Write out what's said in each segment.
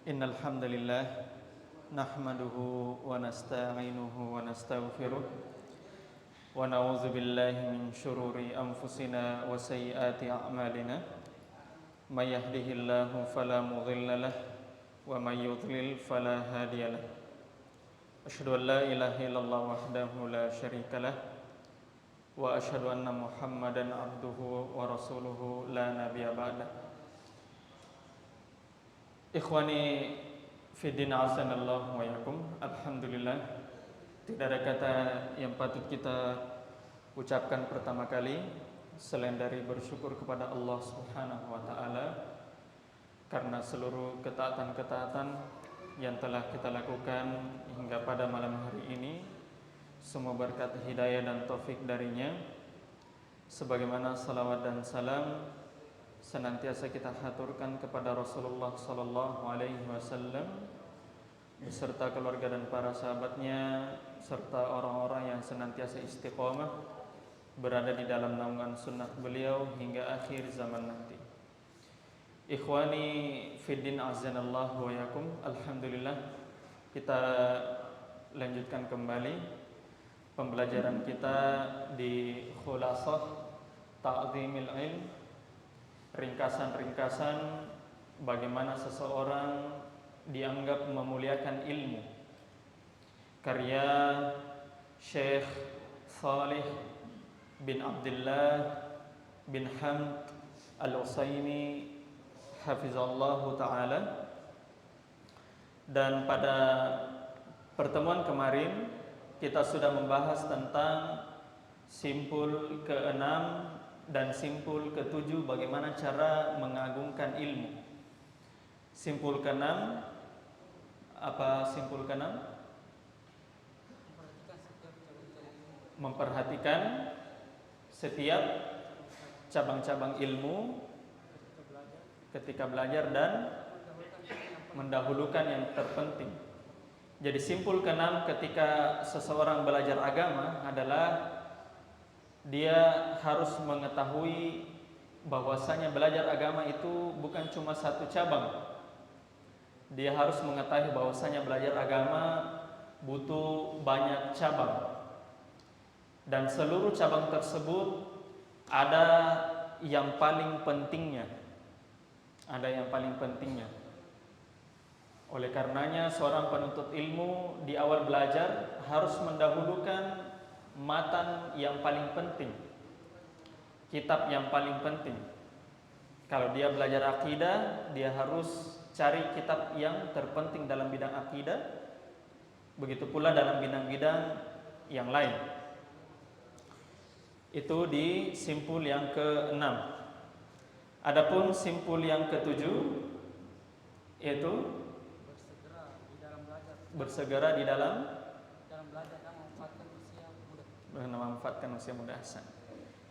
Innal hamdalillah nahmaduhu wa nasta'inuhu wa nastaghfiruh wa na'udzu billahi min syururi anfusina wa sayyiati a'malina may yahdihillahu fala mudhillalah wa may yudlil fala hadiyalah. Asyhadu an la ilaha illallah wahdahu la syarikalah wa asyhadu anna Muhammadan abduhu wa rasuluhu la nabiyya ba'dah. Ikhwani fiddin azanallahu wa yakum. Alhamdulillah, tidak ada kata yang patut kita ucapkan pertama kali selain dari bersyukur kepada Allah Subhanahu wa taala karena seluruh ketaatan-ketaatan yang telah kita lakukan hingga pada malam hari ini semua berkat hidayah dan taufik darinya. Sebagaimana salawat dan salam senantiasa kita haturkan kepada Rasulullah sallallahu alaihi wasallam beserta keluarga dan para sahabatnya serta orang-orang yang senantiasa istiqomah berada di dalam naungan sunnah beliau hingga akhir zaman nanti. Ikhwani fiddin azanallahu wa yakum. Alhamdulillah, kita lanjutkan kembali pembelajaran kita di Khulasah Ta'zimil Ilm, ringkasan-ringkasan bagaimana seseorang dianggap memuliakan ilmu, karya Syekh Salih bin Abdullah bin Hamd Al-Utsaimin hafizallahu ta'ala. Dan pada pertemuan kemarin kita sudah membahas tentang simpul ke-6 dan simpul ke-7 bagaimana cara mengagungkan ilmu. Simpul ke-6, apa simpul ke-6? Memperhatikan setiap cabang-cabang ilmu ketika belajar dan mendahulukan yang terpenting. Jadi simpul ke-6 ketika seseorang belajar agama adalah dia harus mengetahui bahwasanya belajar agama itu bukan cuma satu cabang. Dia harus mengetahui bahwasanya belajar agama butuh banyak cabang. Dan seluruh cabang tersebut ada yang paling pentingnya. Ada yang paling pentingnya. Oleh karenanya seorang penuntut ilmu di awal belajar harus mendahulukan matan yang paling penting, kitab yang paling penting. Kalau dia belajar akidah, dia harus cari kitab yang terpenting dalam bidang akidah. Begitu pula dalam bidang-bidang yang lain. Itu di simpul yang ke-6. Adapun simpul yang ke-7 yaitu bersegera di dalam belajar memanfaatkan usia muda.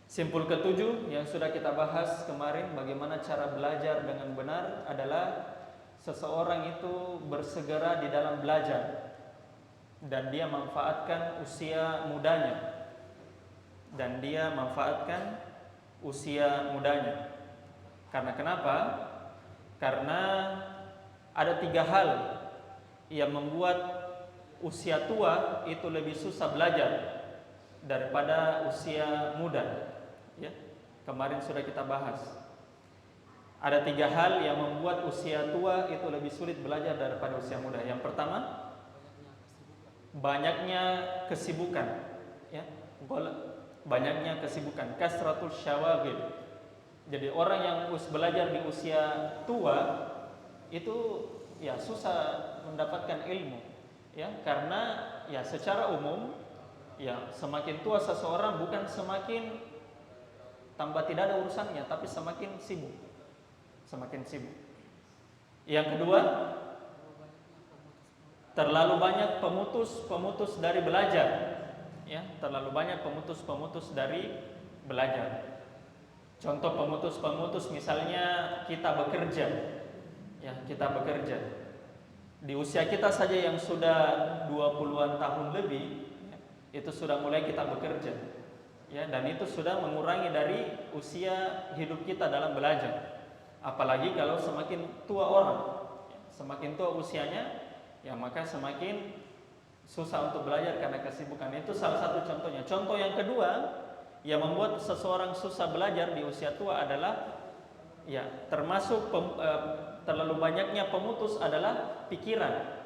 Simpul ke-7 yang sudah kita bahas kemarin, bagaimana cara belajar dengan benar adalah seseorang itu bersegera di dalam belajar dan dia manfaatkan usia mudanya. Karena kenapa? Karena ada 3 hal yang membuat usia tua itu lebih susah belajar daripada usia muda. Ya, kemarin sudah kita bahas. Ada 3 hal yang membuat usia tua itu lebih sulit belajar daripada usia muda. Yang pertama, banyaknya kesibukan. Ya, banyaknya kesibukan. Kasratul syawagil. Jadi orang yang belajar di usia tua itu ya susah mendapatkan ilmu. Ya, karena ya secara umum ya semakin tua seseorang bukan semakin tambah tidak ada urusannya, tapi semakin sibuk. Yang kedua, terlalu banyak pemutus dari belajar. Ya, terlalu banyak pemutus dari belajar. Contoh pemutus misalnya kita bekerja. Ya, kita bekerja. Di usia kita saja yang sudah 20-an tahun lebih, itu sudah mulai kita bekerja. Ya, dan itu sudah mengurangi dari usia hidup kita dalam belajar. Apalagi kalau semakin tua orang. Semakin tua usianya, ya maka semakin susah untuk belajar karena kesibukan. Itu salah satu contohnya. Contoh yang kedua yang membuat seseorang susah belajar di usia tua adalah ya termasuk terlalu banyaknya pemutus adalah pikiran.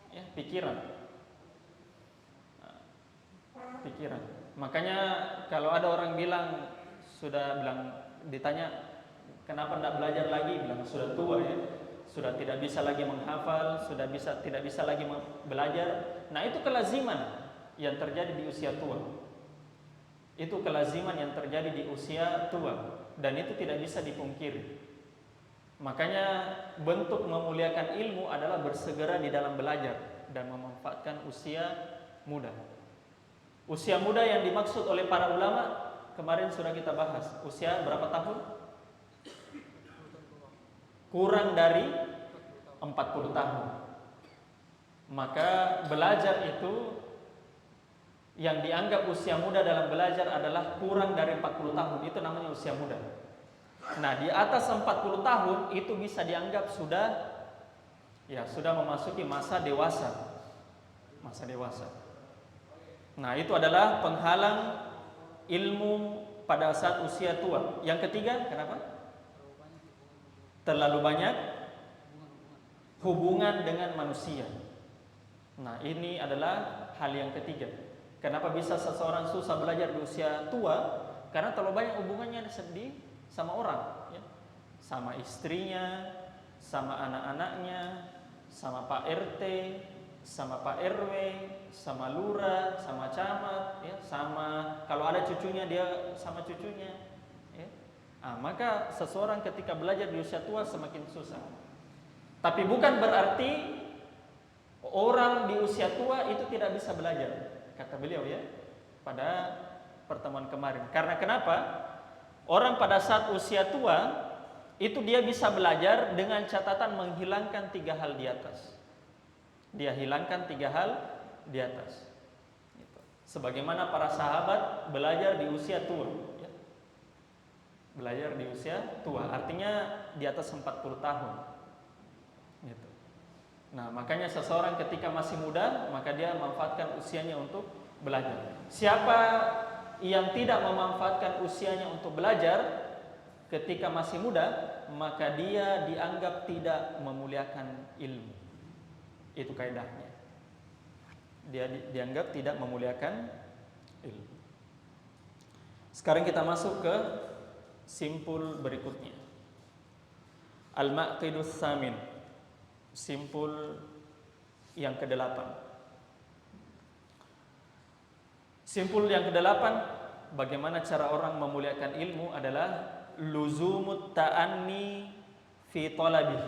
Ya, pikiran. Pikiran. Makanya kalau ada orang ditanya kenapa tidak belajar lagi, bilang sudah tua ya, sudah tidak bisa lagi menghafal, tidak bisa lagi belajar. Nah, itu kelaziman yang terjadi di usia tua. Itu kelaziman yang terjadi di usia tua dan itu tidak bisa dipungkiri. Makanya bentuk memuliakan ilmu adalah bersegera di dalam belajar dan memanfaatkan usia muda. Usia muda yang dimaksud oleh para ulama kemarin sudah kita bahas. Usia berapa tahun? Kurang dari 40 tahun. Maka belajar itu yang dianggap usia muda dalam belajar adalah kurang dari 40 tahun. Itu namanya usia muda. Nah, di atas 40 tahun itu bisa dianggap sudah memasuki masa dewasa. Masa dewasa. Nah, itu adalah penghalang ilmu pada saat usia tua. Yang ketiga, kenapa? Terlalu banyak hubungan dengan manusia. Nah, ini adalah hal yang ketiga. Kenapa bisa seseorang susah belajar di usia tua? Karena terlalu banyak hubungannya sama orang, ya. Sama istrinya, sama anak-anaknya, sama Pak RT, sama Pak RW, sama lurah, sama camat, ya, sama kalau ada cucunya dia sama cucunya, ya. Maka seseorang ketika belajar di usia tua semakin susah. Tapi bukan berarti orang di usia tua itu tidak bisa belajar, kata beliau ya pada pertemuan kemarin. Karena kenapa? Orang pada saat usia tua itu dia bisa belajar dengan catatan menghilangkan 3 hal di atas. Dia hilangkan 3 hal di atas. Sebagaimana para sahabat belajar di usia tua, ya. Belajar di usia tua, artinya di atas 40 tahun. Gitu. Nah, makanya seseorang ketika masih muda, maka dia memanfaatkan usianya untuk belajar. Siapa yang tidak memanfaatkan usianya untuk belajar ketika masih muda, maka dia dianggap tidak memuliakan ilmu. Itu kaidahnya. Dia dianggap tidak memuliakan ilmu. Sekarang kita masuk ke simpul berikutnya. Al-Maqidus Samin. Simpul yang ke-8. Simpul yang ke-8, bagaimana cara orang memuliakan ilmu adalah luzumut ta'anni fi talabih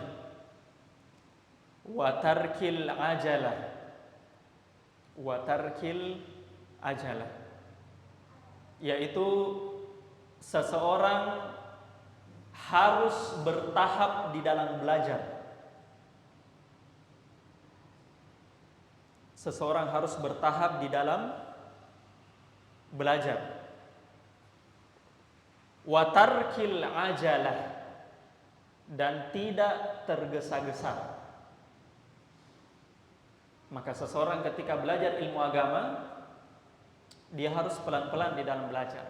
wa tarkil ajalah, yaitu seseorang harus bertahap di dalam belajar. Seseorang harus bertahap di dalam belajar. Wa tarkil ajalah, dan tidak tergesa-gesa. Maka seseorang ketika belajar ilmu agama, dia harus pelan-pelan di dalam belajar.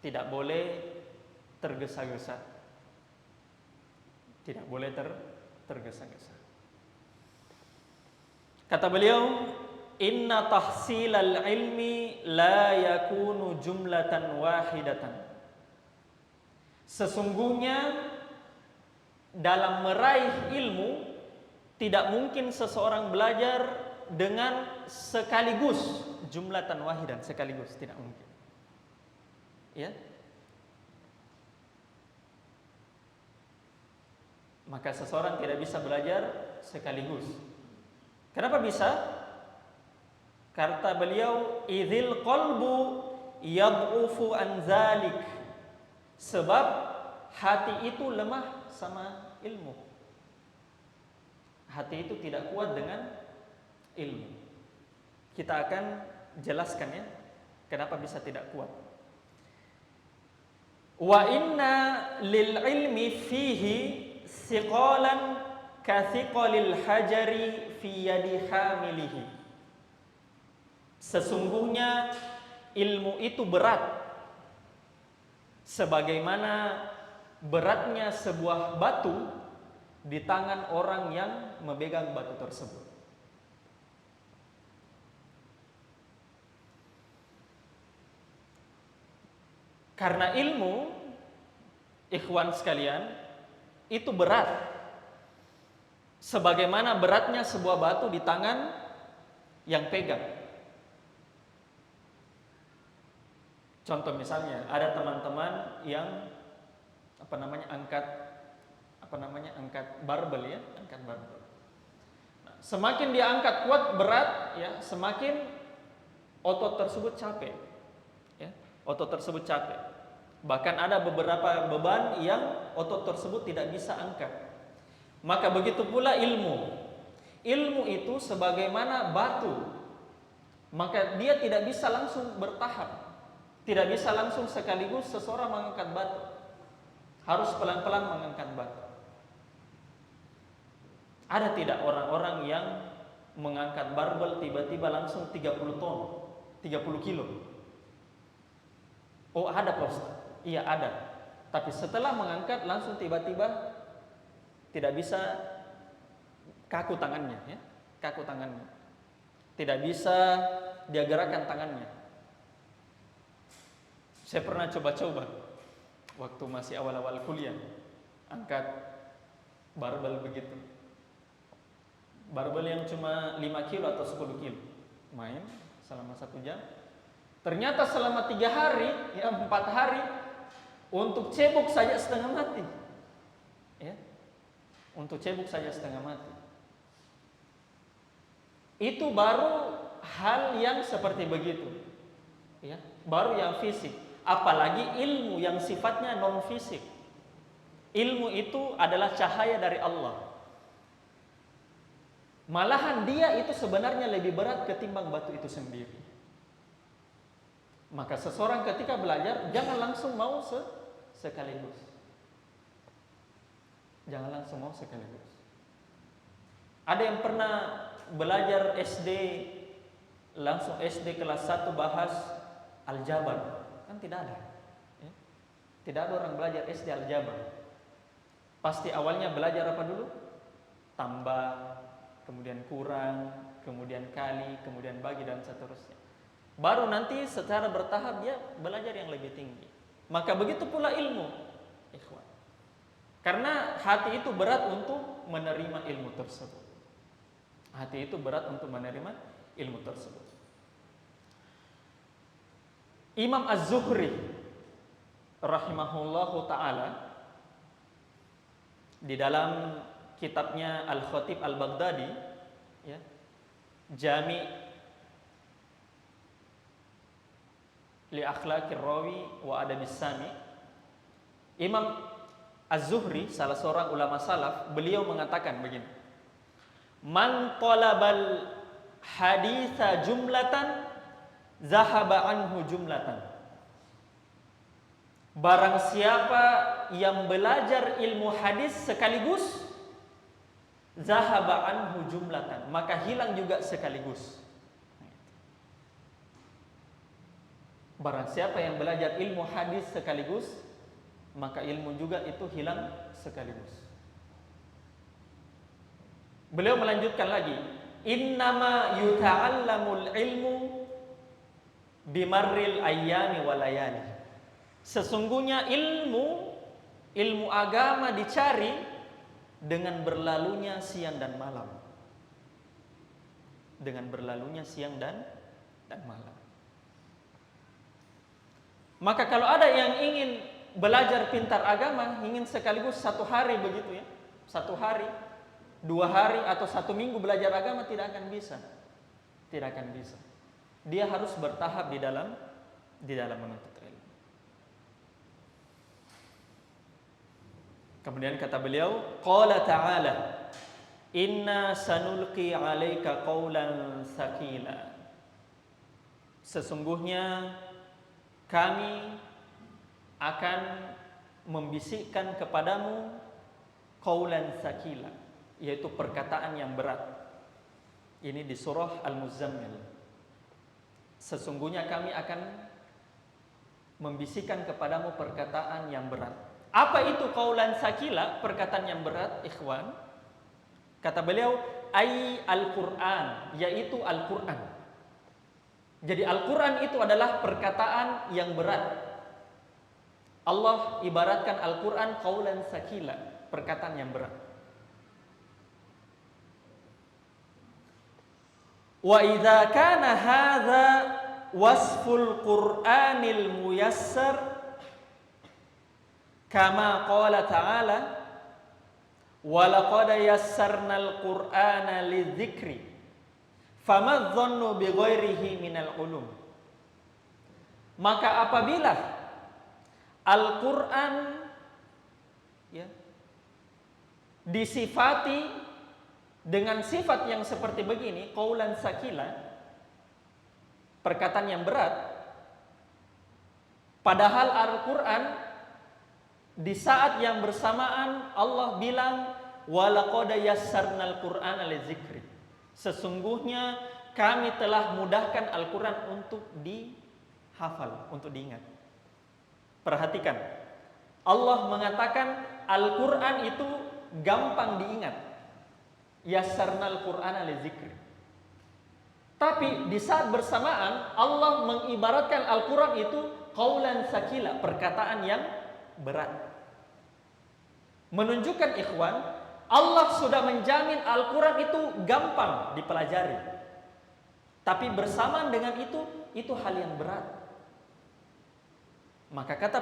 Tidak boleh tergesa-gesa. Tidak boleh tergesa-gesa. Kata beliau, inna tahsilal ilmi la yakunu jumlatan wahidatan. Sesungguhnya dalam meraih ilmu tidak mungkin seseorang belajar dengan sekaligus, jumlatan wahidan, sekaligus tidak mungkin. Ya. Maka seseorang tidak bisa belajar sekaligus. Kenapa bisa? Kata beliau, idzil qalbu yad'ufu an zalik. Sebab hati itu lemah sama ilmu. Hati itu tidak kuat dengan ilmu. Kita akan jelaskan ya, kenapa bisa tidak kuat. Wa inna lil ilmi fihi siqalan kathiqalil hajari fi yadi hamilihi. Sesungguhnya ilmu itu berat sebagaimana beratnya sebuah batu di tangan orang yang memegang batu tersebut. Karena ilmu, ikhwan sekalian, itu berat sebagaimana beratnya sebuah batu di tangan yang pegang. Contoh misalnya, ada teman-teman yang angkat barbel ya, angkat barbel. Nah, semakin dia angkat kuat berat ya, semakin otot tersebut capek. Ya, otot tersebut capek. Bahkan ada beberapa beban yang otot tersebut tidak bisa angkat. Maka begitu pula ilmu. Ilmu itu sebagaimana batu. Maka dia tidak bisa langsung bertahap. Tidak bisa langsung sekaligus seseorang mengangkat batu. Harus pelan-pelan mengangkat batu. Ada tidak orang-orang yang mengangkat barbel tiba-tiba langsung 30 ton, 30 kilo? Oh ada Pak Ustaz? Iya ada. Tapi setelah mengangkat langsung tiba-tiba tidak bisa, kaku tangannya ya, kaku tangannya. Tidak bisa dia gerakkan tangannya. Saya pernah coba-coba waktu masih awal-awal kuliah angkat barbel begitu. Barbel yang cuma 5 kilo atau 10 kilo. Main selama 1 jam. Ternyata selama 3 hari, ya 4 hari, untuk cebok saja setengah mati. Ya, untuk cebok saja setengah mati. Itu baru hal yang seperti begitu. Ya, baru yang fisik. Apalagi ilmu yang sifatnya non fisik. Ilmu itu adalah cahaya dari Allah. Malahan dia itu sebenarnya lebih berat ketimbang batu itu sendiri. Maka seseorang ketika belajar jangan langsung mau sekaligus. Jangan langsung mau sekaligus. Ada yang pernah belajar SD, langsung SD kelas 1 bahas aljabar? Kan tidak ada ya? Tidak ada orang belajar SD aljabar. Pasti awalnya belajar apa dulu? Tambah, kemudian kurang, kemudian kali, kemudian bagi, dan seterusnya. Baru nanti secara bertahap dia belajar yang lebih tinggi. Maka begitu pula ilmu, ikhwan. Karena hati itu berat untuk menerima ilmu tersebut. Hati itu berat untuk menerima ilmu tersebut. Imam Az-Zuhri rahimahullahu ta'ala di dalam kitabnya Al-Khatib Al-Baghdadi ya, Jami' li akhlaqir rawi wa adabis sami, Imam Az-Zuhri salah seorang ulama salaf, beliau mengatakan begini: man talabal haditha jumlatan zahaba anhu jumlatan. Barang siapa yang belajar ilmu hadis sekaligus, zahaba anhu jumlatan, maka hilang juga sekaligus. Barang siapa yang belajar ilmu hadis sekaligus, maka ilmu juga itu hilang sekaligus. Beliau melanjutkan lagi, innama yuta'allamul ilmu bimarril ayyami walayani. Sesungguhnya ilmu agama dicari dengan berlalunya siang dan malam. Dengan berlalunya siang dan malam. Maka kalau ada yang ingin belajar pintar agama, ingin sekaligus 1 hari begitu ya, 1 hari, 2 hari atau 1 minggu belajar agama, tidak akan bisa. Tidak akan bisa. Dia harus bertahap di dalam menuntut ilmu. Kemudian kata beliau, qala ta'ala, inna sanulqi 'alaika qawlan tsaqila. Sesungguhnya kami akan membisikkan kepadamu qawlan tsaqila, yaitu perkataan yang berat. Ini di surah Al-Muzammil. Sesungguhnya kami akan membisikkan kepadamu perkataan yang berat. Apa itu qaulan sakila, perkataan yang berat, ikhwan? Kata beliau, ai Al-Qur'an, yaitu Al-Qur'an. Jadi Al-Qur'an itu adalah perkataan yang berat. Allah ibaratkan Al-Qur'an qaulan sakila, perkataan yang berat. Wa idza kana hadza wasful Qur'anil muyassar kama qala ta'ala wa laqad yassarnal Qur'ana lidzikri famadh-dhannu bighairihi minal ulum. Maka apabila Al-Qur'an disifati dengan sifat yang seperti begini, qaulan sakila, perkataan yang berat, padahal Al-Qur'an di saat yang bersamaan Allah bilang walaqad yassarnal Qur'ana lidzikri. Sesungguhnya kami telah mudahkan Al-Qur'an untuk dihafal, untuk diingat. Perhatikan, Allah mengatakan Al-Qur'an itu gampang diingat. Yassarnal Qur'ana lidzikri. Tapi di saat bersamaan Allah mengibaratkan Al-Qur'an itu qaulan sakila, perkataan yang berat. Menunjukkan ikhwan, Allah sudah menjamin Al-Qur'an itu gampang dipelajari. Tapi bersamaan dengan itu hal yang berat. Maka kata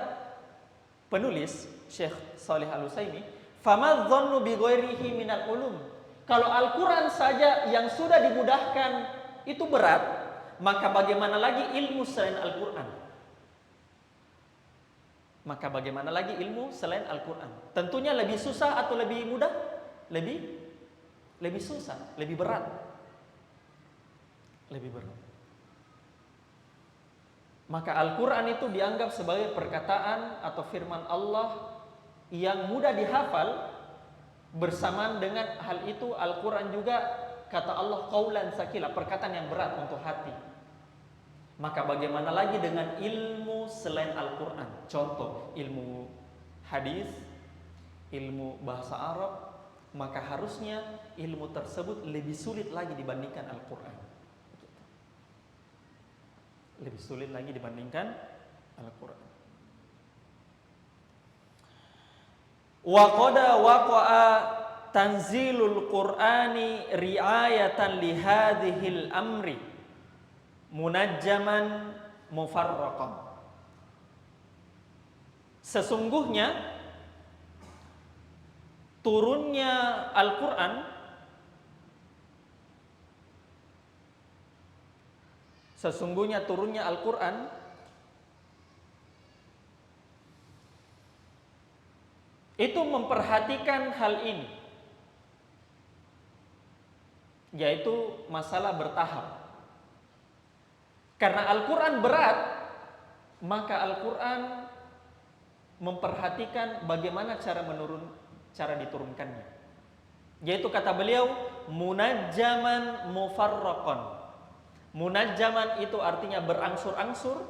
penulis Syekh Shalih Al-Utsaimin, famadh-dhannu bighairihi minal ulum. Kalau Al-Quran saja yang sudah dimudahkan itu berat, maka bagaimana lagi ilmu selain Al-Quran? Maka bagaimana lagi ilmu selain Al-Quran? Tentunya lebih susah atau lebih mudah? Lebih susah, lebih berat. Lebih berat. Maka Al-Quran itu dianggap sebagai perkataan atau firman Allah yang mudah dihafal. Bersamaan dengan hal itu Al-Quran juga kata Allah qaulan sakila, perkataan yang berat untuk hati. Maka bagaimana lagi dengan ilmu selain Al-Quran? Contoh ilmu hadis, ilmu bahasa Arab. Maka harusnya ilmu tersebut lebih sulit lagi dibandingkan Al-Quran. Lebih sulit lagi dibandingkan Al-Quran. Wa qada waqa'a tanzilul Qur'ani riayatan li hadhil amri munajjaman mufarraqan. Sesungguhnya turunnya Al-Qur'an itu memperhatikan hal ini, yaitu masalah bertahap. Karena Al-Quran berat, maka Al-Quran memperhatikan bagaimana cara diturunkannya. Yaitu kata beliau munajjaman mufarraqan. Munajjaman itu artinya berangsur-angsur.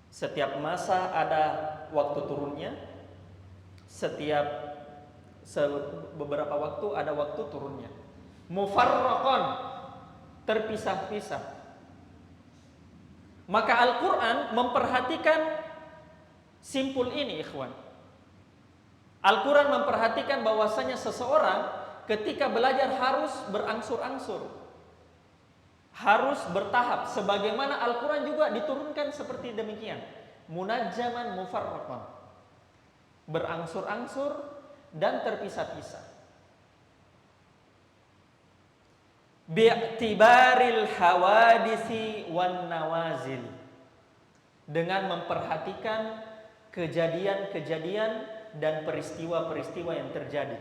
Setiap masa ada waktu turunnya. Setiap beberapa waktu ada waktu turunnya. Mufarraqan, terpisah-pisah. Maka Al-Quran memperhatikan simpul ini, ikhwan. Al-Quran memperhatikan bahwasanya seseorang ketika belajar harus berangsur-angsur, harus bertahap. Sebagaimana Al-Quran juga diturunkan seperti demikian. Munajjaman mufarraqan, berangsur-angsur dan terpisah-pisah. Bi'tibaril hawadisi wan nawazil, dengan memperhatikan kejadian-kejadian dan peristiwa-peristiwa yang terjadi.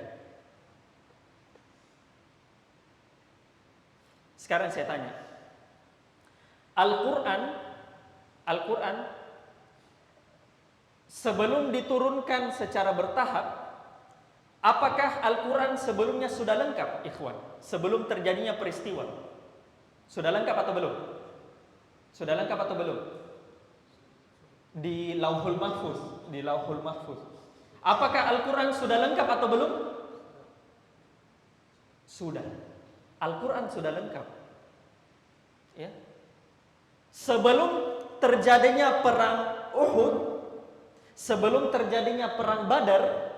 Sekarang saya tanya, Al-Quran sebelum diturunkan secara bertahap, Apakah Al-Quran sebelumnya sudah lengkap, ikhwan? Sebelum terjadinya peristiwa, sudah lengkap atau belum? Sudah lengkap atau belum? Di Lauhul Mahfuz, di Lauhul Mahfuz. Apakah Al-Quran sudah lengkap atau belum? Sudah. Al-Quran sudah lengkap. Ya. Sebelum terjadinya perang Uhud, sebelum terjadinya perang Badar,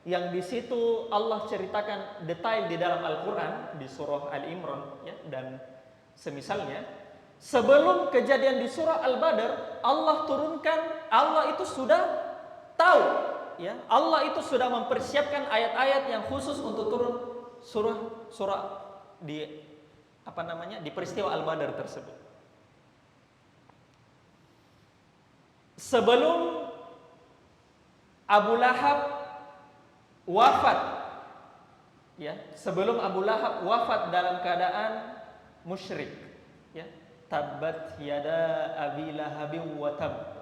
yang di situ Allah ceritakan detail di dalam Al-Quran di surah Al-Imran, ya, dan semisalnya. Sebelum kejadian di surah Al-Badr, Allah turunkan, Allah itu sudah tahu, ya, Allah itu sudah mempersiapkan ayat-ayat yang khusus untuk turun surah di di peristiwa Al-Badr tersebut. Sebelum Abu Lahab wafat, ya, sebelum Abu Lahab wafat dalam keadaan musyrik, ya, tabbat yada abi lahabin wa tab.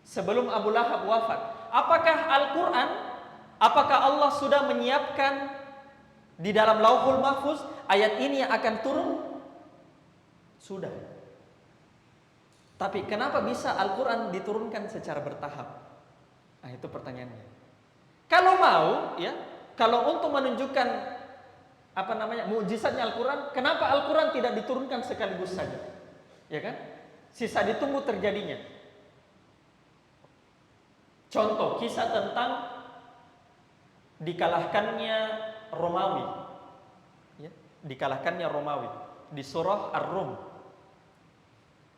Sebelum Abu Lahab wafat, apakah Al-Quran, apakah Allah sudah menyiapkan di dalam Lauhul Mahfuz ayat ini yang akan turun? Sudah. Tapi kenapa bisa Al-Quran diturunkan secara bertahap? Nah, itu pertanyaannya. Kalau mau, ya, kalau untuk menunjukkan mukjizatnya Al-Quran, kenapa Al-Quran tidak diturunkan sekaligus saja? Ya kan? Sisa ditunggu terjadinya. Contoh kisah tentang dikalahkannya Romawi, ya, dikalahkannya Romawi di surah Ar-Rum.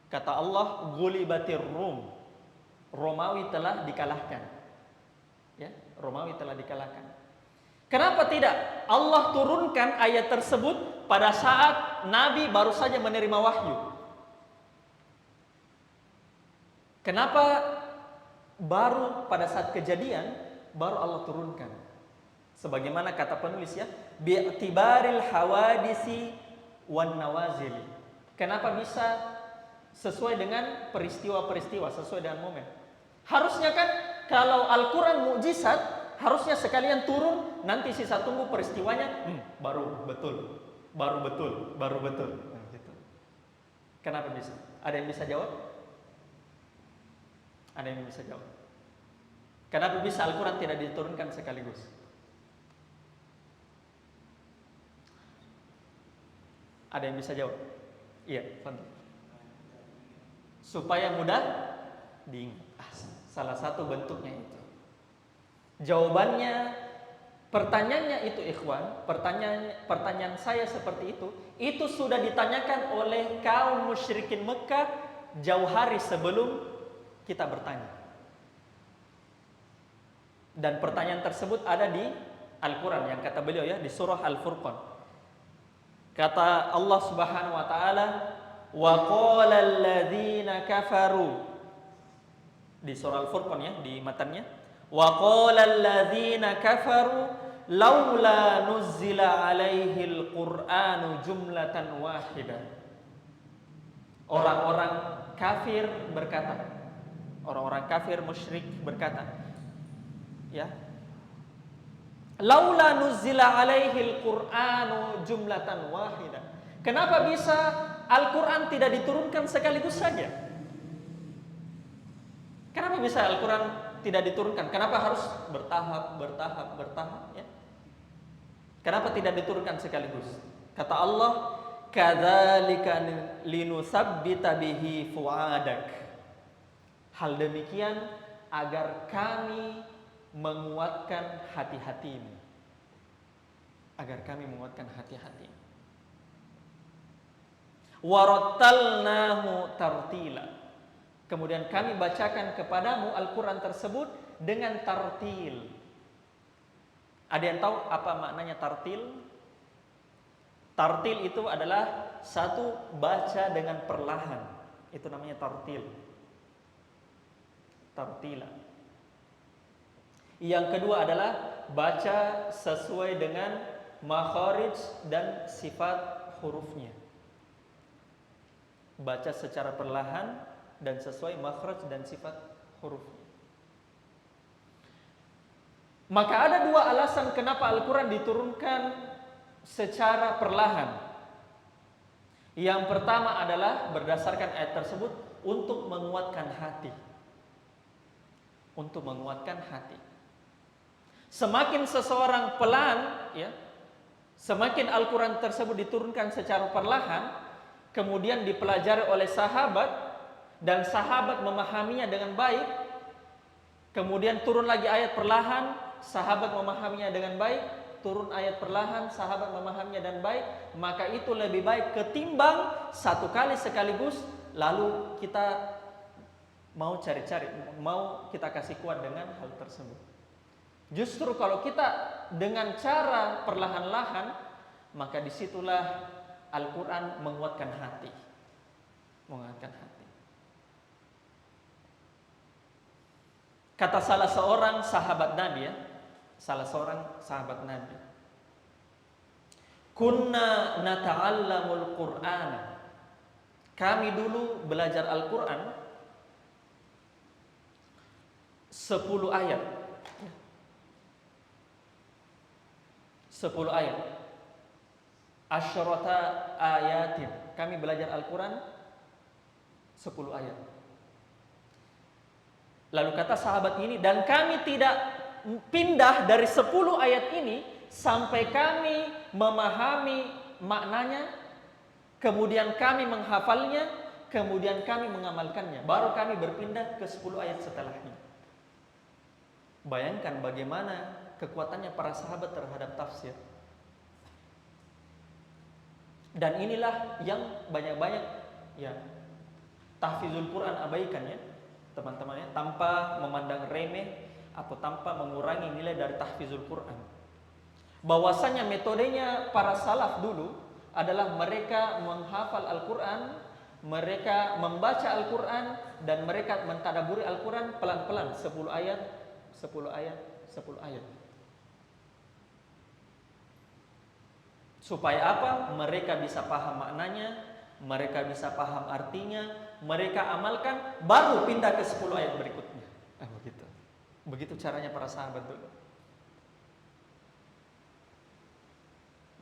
Kata Allah, "Ghulibatir Rum." Romawi telah dikalahkan. Ya, Romawi telah dikalahkan. Kenapa tidak Allah turunkan ayat tersebut pada saat Nabi baru saja menerima wahyu? Kenapa baru pada saat kejadian baru Allah turunkan? Sebagaimana kata penulis, ya, bi'tibaril hawadisi wan nawazil. Kenapa bisa sesuai dengan peristiwa-peristiwa, sesuai dengan momen? Harusnya kan kalau Al-Quran mukjizat, harusnya sekalian turun, nanti sisa tunggu peristiwanya, baru betul. Nah, gitu. Kenapa bisa? Ada yang bisa jawab? Ada yang bisa jawab? Kenapa bisa Al-Quran tidak diturunkan sekaligus? Ada yang bisa jawab? Iya, Fadl. Supaya mudah diingat. Salah satu bentuknya itu. Jawabannya, pertanyaannya itu, ikhwan, pertanyaan saya seperti itu sudah ditanyakan oleh kaum musyrikin Mekah jauh hari sebelum kita bertanya. Dan pertanyaan tersebut ada di Al-Quran yang kata beliau, ya, di surah Al-Furqan. Kata Allah Subhanahu wa taala, "Wa qala alladziina kafaru." Di surah Al-Furqan, ya, di matanya. Wa qala alladziina kafaru laula nuzzila alaihil qur'anu jumlatan wahidah. Orang-orang kafir berkata, orang-orang kafir musyrik berkata, ya, laula nuzzila alaihil qur'anu jumlatan wahidah. Kenapa bisa Al-Quran tidak diturunkan sekaligus saja? Kenapa bisa Al-Quran tidak diturunkan? Kenapa harus bertahap, ya? Kenapa tidak diturunkan sekaligus? Kata Allah, "Kadzalika linusabbita bihi fuadak." Hal demikian agar kami menguatkan hati-hatimu. Agar kami menguatkan hati-hatimu. Warattalnahu tartila. Kemudian kami bacakan kepadamu Al-Quran tersebut dengan tartil. Ada yang tahu apa maknanya tartil? Tartil itu adalah satu, baca dengan perlahan. Itu namanya tartil. Tartila. Yang kedua adalah baca sesuai dengan makharij dan sifat hurufnya. Baca secara perlahan dan sesuai makhraj dan sifat huruf. Maka ada dua alasan kenapa Al-Quran diturunkan secara perlahan. Yang pertama adalah berdasarkan ayat tersebut untuk menguatkan hati. Untuk menguatkan hati. Semakin seseorang pelan, ya, semakin Al-Quran tersebut diturunkan secara perlahan, kemudian dipelajari oleh sahabat, dan sahabat memahaminya dengan baik, kemudian turun lagi ayat perlahan, sahabat memahaminya dengan baik, turun ayat perlahan, sahabat memahaminya dengan baik, maka itu lebih baik ketimbang satu kali sekaligus, lalu kita mau cari-cari, mau kita kasih kuat dengan hal tersebut. Justru kalau kita dengan cara perlahan-lahan, maka disitulah Al-Quran menguatkan hati. Menguatkan hati. Kata salah seorang sahabat Nabi, ya, salah seorang sahabat Nabi, kunna nata'allamul Qur'an. Kami dulu belajar Al-Quran 10 ayat. 10 ayat. Asyrata ayatin. Kami belajar Al-Quran 10 ayat. Lalu kata sahabat ini, dan kami tidak pindah dari 10 ayat ini sampai kami memahami maknanya, kemudian kami menghafalnya, kemudian kami mengamalkannya. Baru kami berpindah ke 10 ayat setelahnya. Bayangkan bagaimana kekuatannya para sahabat terhadap tafsir. Dan inilah yang banyak-banyak, ya, tahfizul Quran abaikan, ya, teman-temannya, tanpa memandang remeh atau tanpa mengurangi nilai dari tahfizul Quran. Bahwasanya metodenya para salaf dulu adalah mereka menghafal Al-Quran, mereka membaca Al-Quran, dan mereka mentadaburi Al-Quran pelan-pelan, 10 ayat, 10 ayat, 10 ayat. Supaya apa? Mereka bisa paham maknanya, mereka bisa paham artinya, mereka amalkan, baru pindah ke 10 ayat berikutnya. Begitu. Begitu caranya para sahabat dulu.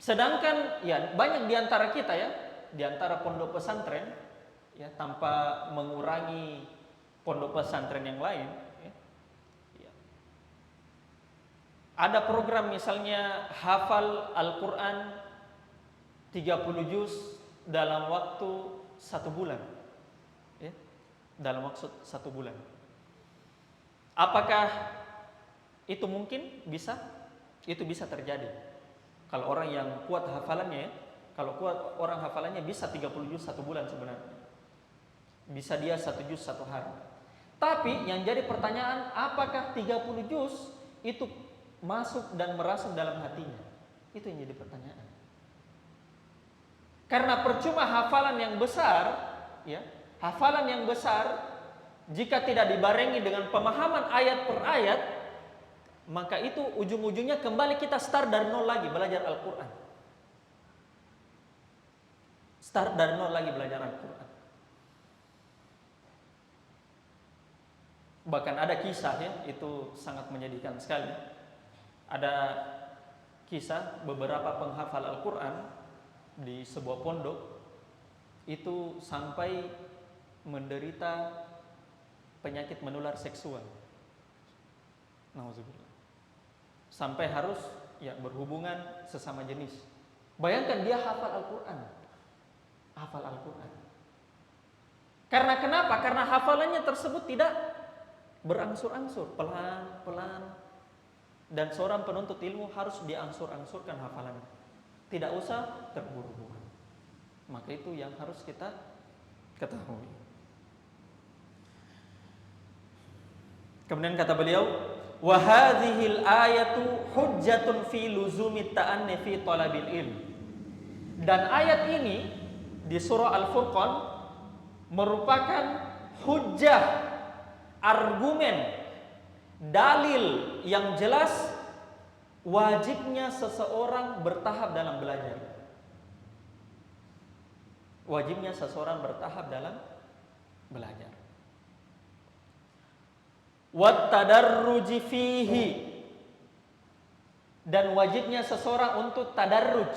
Sedangkan, ya, banyak diantara kita, ya, diantara pondok pesantren, ya, tanpa mengurangi pondok pesantren yang lain, ya, ya. Ada program misalnya hafal Al-Quran 30 juz dalam waktu 1 bulan, ya, dalam waktu 1 bulan. Apakah itu mungkin? Bisa. Itu bisa terjadi. Kalau orang yang kuat hafalannya, ya, kalau kuat orang hafalannya bisa 30 juz 1 bulan sebenarnya. Bisa dia 1 juz 1 hari. Tapi yang jadi pertanyaan, apakah 30 juz itu masuk dan merasuk dalam hatinya? Itu yang jadi pertanyaan. Karena percuma hafalan yang besar, ya, hafalan yang besar jika tidak dibarengi dengan pemahaman ayat per ayat, maka itu ujung-ujungnya kembali kita start dari nol lagi belajar Al-Quran. Start dari nol lagi belajar Al-Quran. Bahkan ada kisah, ya, itu sangat menyedihkan sekali. Ada kisah beberapa penghafal Al-Quran di sebuah pondok itu sampai menderita penyakit menular seksual. Nauzubillah. Sampai harus, ya, berhubungan sesama jenis. Bayangkan dia hafal Al-Quran. Hafal Al-Quran. Karena kenapa? Karena hafalannya tersebut tidak berangsur-angsur, pelan-pelan. Dan seorang penuntut ilmu harus diangsur-angsurkan hafalannya. Tidak usah terburu-buru. Maka itu yang harus kita ketahui. Kemudian kata beliau, wa hadhil ayatu hujjatun fi luzumi ta'anni fi talabil ilm. Dan ayat ini di surah Al-Furqan merupakan hujjah, argumen, dalil yang jelas wajibnya seseorang bertahap dalam belajar. Wajibnya seseorang bertahap dalam belajar. Wat tadarruji fihi, Dan wajibnya seseorang untuk tadarruj.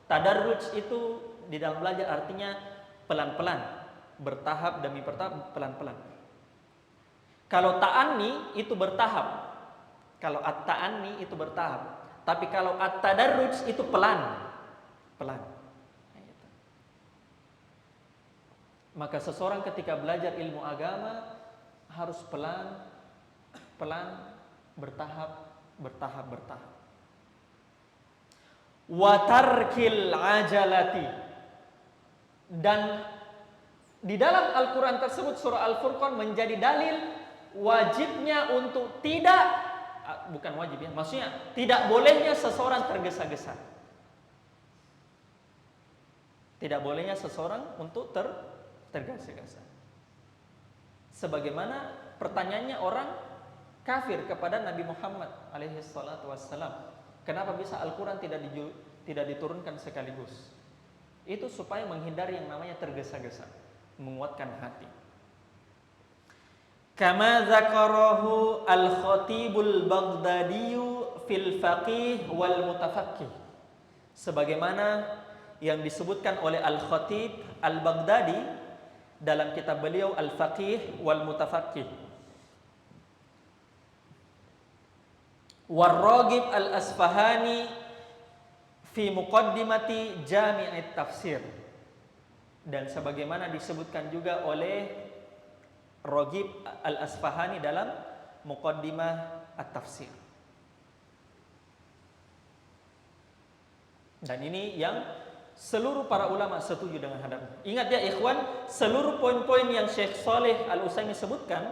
Tadarruj itu di dalam belajar artinya pelan-pelan, bertahap demi bertahap, pelan-pelan. Kalau ta'anni itu bertahap. Kalau at-ta'anni itu bertahap. Tapi kalau at-tadarruj itu pelan. Pelan. Maka seseorang ketika belajar ilmu agama harus pelan, pelan, bertahap, bertahap. Wa tarkil ajalati. Dan di dalam Al-Quran tersebut surah Al-Furqan menjadi dalil wajibnya untuk bukan wajib ya, maksudnya tidak bolehnya seseorang tergesa-gesa. Tidak bolehnya seseorang untuk tergesa-gesa. Sebagaimana pertanyaannya orang kafir kepada Nabi Muhammad alaihi salatu wassalam, kenapa bisa Al-Quran tidak diturunkan sekaligus? Itu supaya menghindari yang namanya tergesa-gesa, menguatkan hati. Kama dzakarahu al-Khatibul Baghdadiyu fil Faqih wal Mutafaqqih. Sebagaimana yang disebutkan oleh Al-Khatib Al-Baghdadi dalam kitab beliau Al-Faqih wal Mutafaqqih. War-Raghib Al-Asfahani fi Muqaddimati Jami'it Tafsir. Dan sebagaimana disebutkan juga oleh Raghib Al-Asfahani dalam Muqaddimah At-Tafsir. Dan ini yang seluruh para ulama setuju dengan hadapnya. Ingat ya ikhwan, seluruh poin-poin yang Syekh Saleh Al-Utsaimin sebutkan,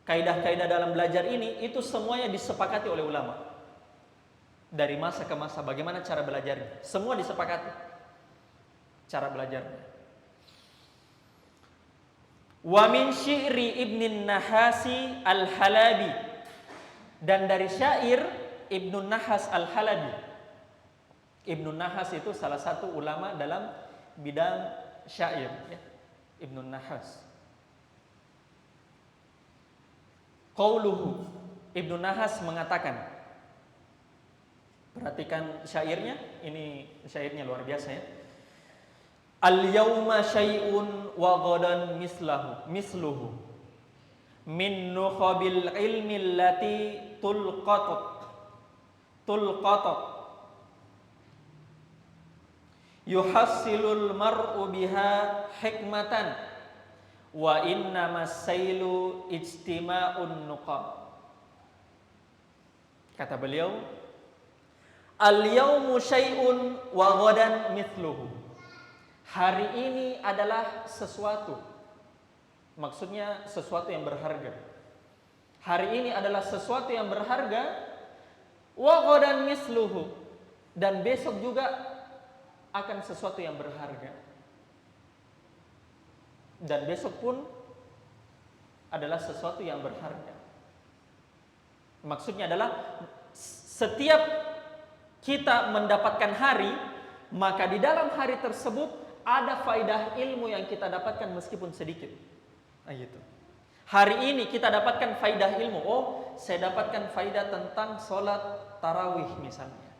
kaidah-kaidah dalam belajar ini, itu semuanya disepakati oleh ulama. Dari masa ke masa, bagaimana cara belajarnya, semua disepakati cara belajarnya. Wa min syi'ri Ibn Nahasi Al-Halabi. Dan dari syair Ibn Nahas Al-Halabi. Ibn Nahas itu salah satu ulama dalam bidang syair ya. Ibn Nahas. Qauluhu, Ibn Nahas mengatakan, perhatikan syairnya, ini syairnya luar biasa ya. Al-yawma syai'un wa ghadan misluhu min nukhabil ilmi allati tulqatat yuhassilul mar'u biha hikmatan wa innamas sailu ijtima'un nuqab. Kata beliau, al-yawmu syai'un wa ghadan mithluhu. Hari ini adalah sesuatu. Maksudnya sesuatu yang berharga. Hari ini adalah sesuatu yang berharga. Wa ghadan misluhu. Dan besok juga akan sesuatu yang berharga. Dan besok pun adalah sesuatu yang berharga. Maksudnya adalah setiap kita mendapatkan hari, maka di dalam hari tersebut ada faidah ilmu yang kita dapatkan meskipun sedikit. Nah, gitu. Hari ini kita dapatkan faidah ilmu. Oh, saya dapatkan faidah tentang sholat tarawih misalnya.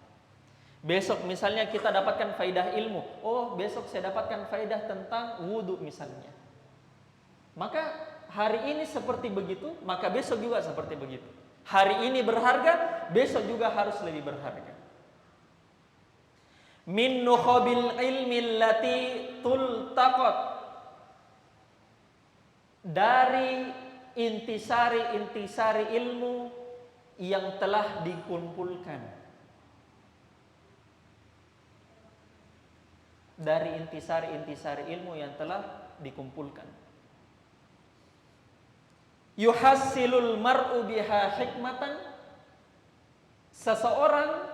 Besok misalnya kita dapatkan faidah ilmu. Oh, besok saya dapatkan faidah tentang wudhu misalnya. Maka hari ini seperti begitu, maka besok juga seperti begitu. Hari ini berharga, besok juga harus lebih berharga. Min nukhabil ilmi allati tultaqat. Dari intisari ilmu yang telah dikumpulkan. Dari intisari ilmu yang telah dikumpulkan. Yuhassilul mar'u biha hikmatan. Seseorang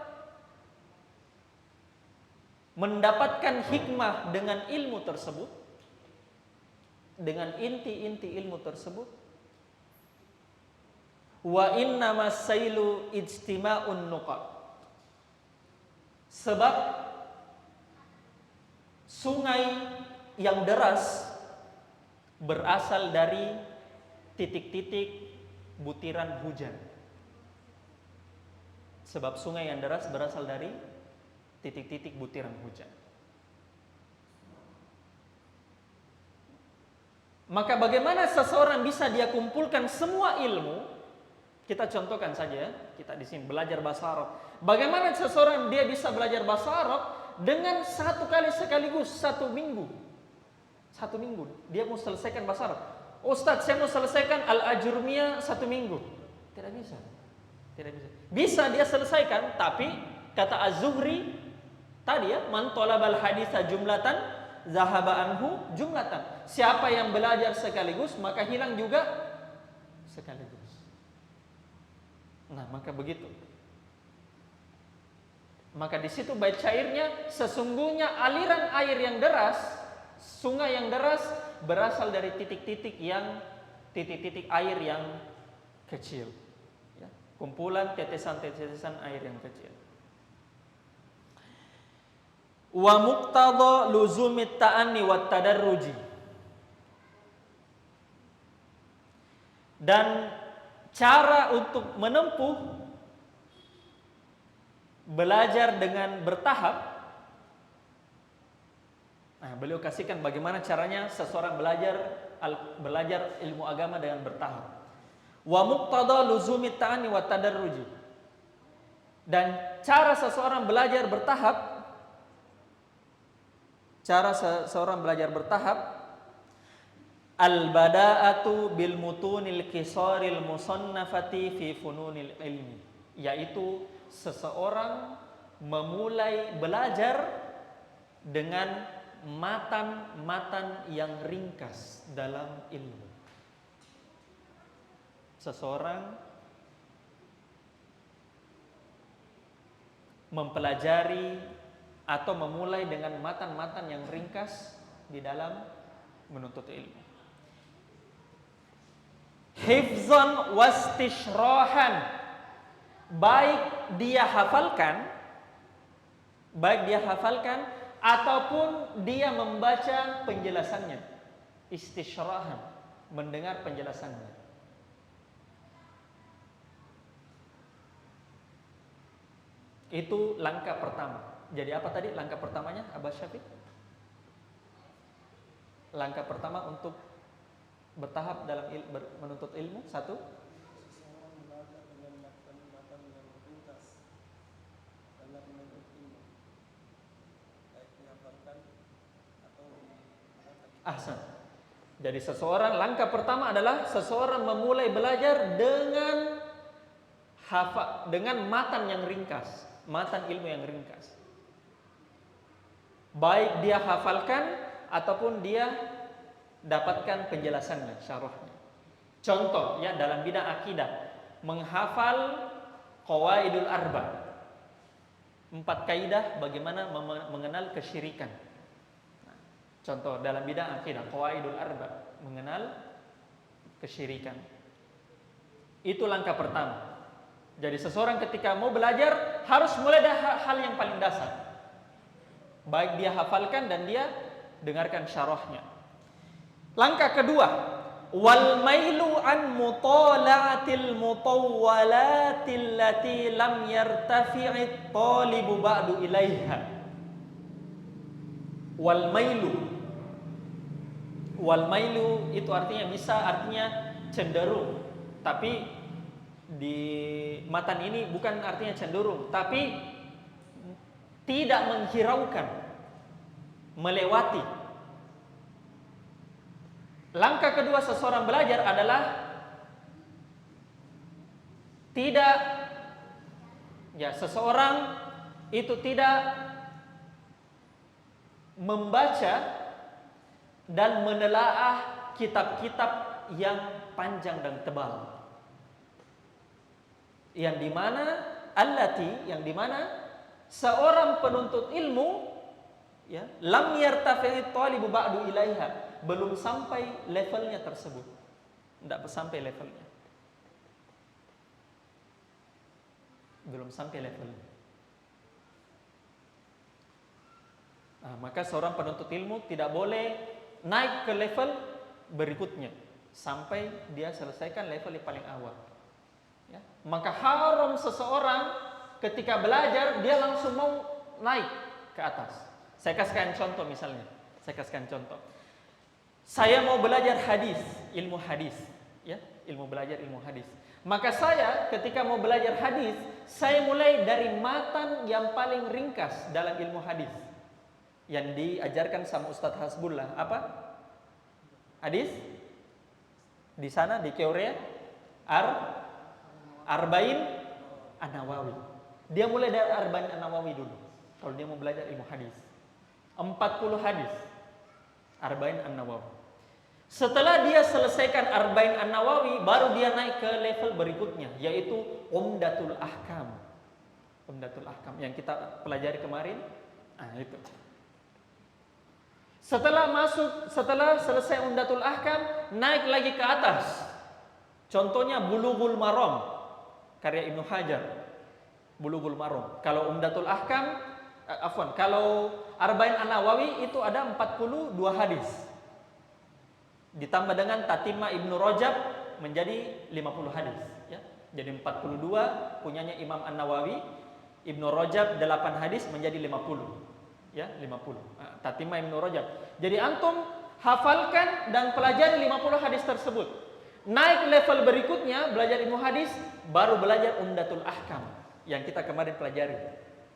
mendapatkan hikmah dengan ilmu tersebut, dengan inti-inti ilmu tersebut. Wa innamas sailu ijtima'un nuqab. Sebab sungai yang deras berasal dari titik-titik butiran hujan. Sebab sungai yang deras berasal dari titik-titik butiran hujan. Maka bagaimana seseorang bisa dia kumpulkan semua ilmu? Kita contohkan saja, kita di sini belajar bahasa Arab. Bagaimana seseorang dia bisa belajar bahasa Arab dengan satu kali sekaligus 1 minggu? 1 minggu dia mau selesaikan bahasa Arab. Ustadz, saya mau selesaikan Al-Ajurmiyah 1 minggu. Tidak bisa. Tidak bisa. Bisa dia selesaikan, tapi kata Az-Zuhri tadi ya, man talabal haditsa jumlatan zahaba anhu jumlatan. Siapa yang belajar sekaligus maka hilang juga sekaligus. Nah, maka begitu. Maka di situ bait syairnya, sesungguhnya aliran air yang deras, sungai yang deras berasal dari titik-titik air yang kecil. Ya, kumpulan tetesan-tetesan air yang kecil. Wa muqtada luzumit ta'anni wat tadarruji. Dan cara untuk menempuh belajar dengan bertahap. Nah, beliau kasihkan bagaimana caranya seseorang belajar ilmu agama dengan bertahap. Wa muqtada luzumit ta'anni wat tadarruji. Dan cara seseorang belajar bertahap, al-bada'atu bil mutunil qisaril musannafati fi fununil ilmi, yaitu seseorang memulai belajar dengan matan-matan yang ringkas dalam ilmu. Seseorang mempelajari atau memulai dengan matan-matan yang ringkas di dalam menuntut ilmu. Hifzan wastishrahan, baik dia hafalkan ataupun dia membaca penjelasannya. Istishrahan, mendengar penjelasannya. Itu langkah pertama. Jadi apa tadi langkah pertamanya, Abah Syafiq? Langkah pertama untuk bertahap dalam menuntut ilmu, satu, ahsan. Jadi langkah pertama adalah seseorang memulai belajar dengan matan yang ringkas, matan ilmu yang ringkas. Baik dia hafalkan ataupun dia dapatkan penjelasannya, syarahnya. Contoh ya, dalam bidang akidah, menghafal qawaidul arba, 4 kaidah bagaimana mengenal kesyirikan. Contoh dalam bidang akidah, qawaidul arba, mengenal kesyirikan. Itu langkah pertama. Jadi seseorang ketika mau belajar harus mulai dari hal yang paling dasar. Baik dia hafalkan dan dia dengarkan syarahnya. Langkah kedua, wal mailu an mutala'atil mutawwalatil lati lam yartafi'it talibu ba'du ilaiha. Wal mailu itu artinya cenderung, tapi di matan ini bukan artinya cenderung, tapi tidak menghiraukan, melewati. Langkah kedua seseorang belajar adalah seseorang itu tidak membaca dan menelaah kitab-kitab yang panjang dan tebal. Yang dimana seorang penuntut ilmu ya, lam yartafi'it talibu ba'du ilaiha, belum sampai levelnya tersebut. Tidak sampai levelnya. Belum sampai levelnya. Nah, maka seorang penuntut ilmu tidak boleh naik ke level berikutnya sampai dia selesaikan level yang paling awal. Ya. Maka haram seseorang ketika belajar dia langsung mau naik ke atas. Saya kasihkan contoh misalnya. Saya mau belajar hadis, ilmu hadis, ya, belajar ilmu hadis. Maka saya ketika mau belajar hadis, saya mulai dari matan yang paling ringkas dalam ilmu hadis yang diajarkan sama Ustadz Hasbullah. Apa? Hadis? Di sana di Korea Arba'in An-Nawawi. Dia mulai dari Arba'in An-Nawawi dulu. Kalau dia mau belajar ilmu hadis. 40 hadis. Arba'in An-Nawawi. Setelah dia selesaikan Arba'in An-Nawawi, baru dia naik ke level berikutnya, yaitu Umdatul Ahkam. Umdatul Ahkam yang kita pelajari kemarin. Itu. Setelah selesai Umdatul Ahkam, naik lagi ke atas. Contohnya Bulughul Maram, karya Ibnu Hajar. Bulughul Maram. Kalau Umdatul Ahkam, kalau Arba'in An-Nawawi itu ada 42 hadis. Ditambah dengan Tatimah Ibnu Rajab menjadi 50 hadis, ya. Jadi 42 punyanya Imam An-Nawawi, Ibnu Rajab 8 hadis menjadi 50. Ya, 50. Tatimah Ibnu Rajab. Jadi antum hafalkan dan pelajari 50 hadis tersebut. Naik level berikutnya belajar ilmu hadis, baru belajar Umdatul Ahkam yang kita kemarin pelajari.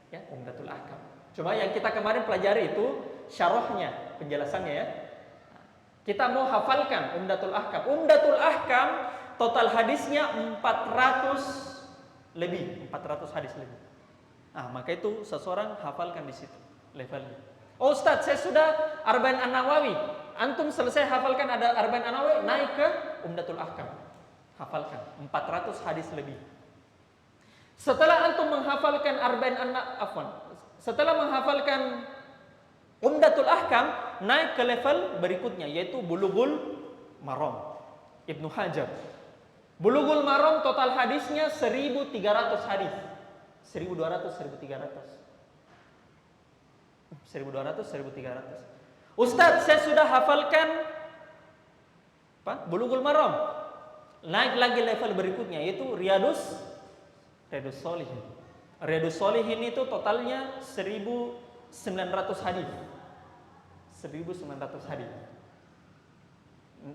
Ya, Umdatul Ahkam. Cuma yang kita kemarin pelajari itu syarahnya, penjelasannya ya. Kita mau hafalkan Umdatul Ahkam. Umdatul Ahkam total hadisnya 400 hadis lebih. Maka itu seseorang hafalkan di situ levelnya. Oh Ustaz, saya sudah Arba'in An-Nawawi. Antum selesai hafalkan ada Arba'in An-Nawawi, naik ke Umdatul Ahkam. Hafalkan 400 hadis lebih. Setelah antum menghafalkan setelah menghafalkan Umdatul Ahkam, naik ke level berikutnya yaitu Bulughul Maram Ibnu Hajar. Bulughul Maram total hadisnya 1300 hadis. 1300. Ustadz, saya sudah hafalkan Bulughul Maram. Naik lagi level berikutnya yaitu Riyadus Shalihin. Riyadus Shalihin itu totalnya 1900 hadis. 1900 hadis.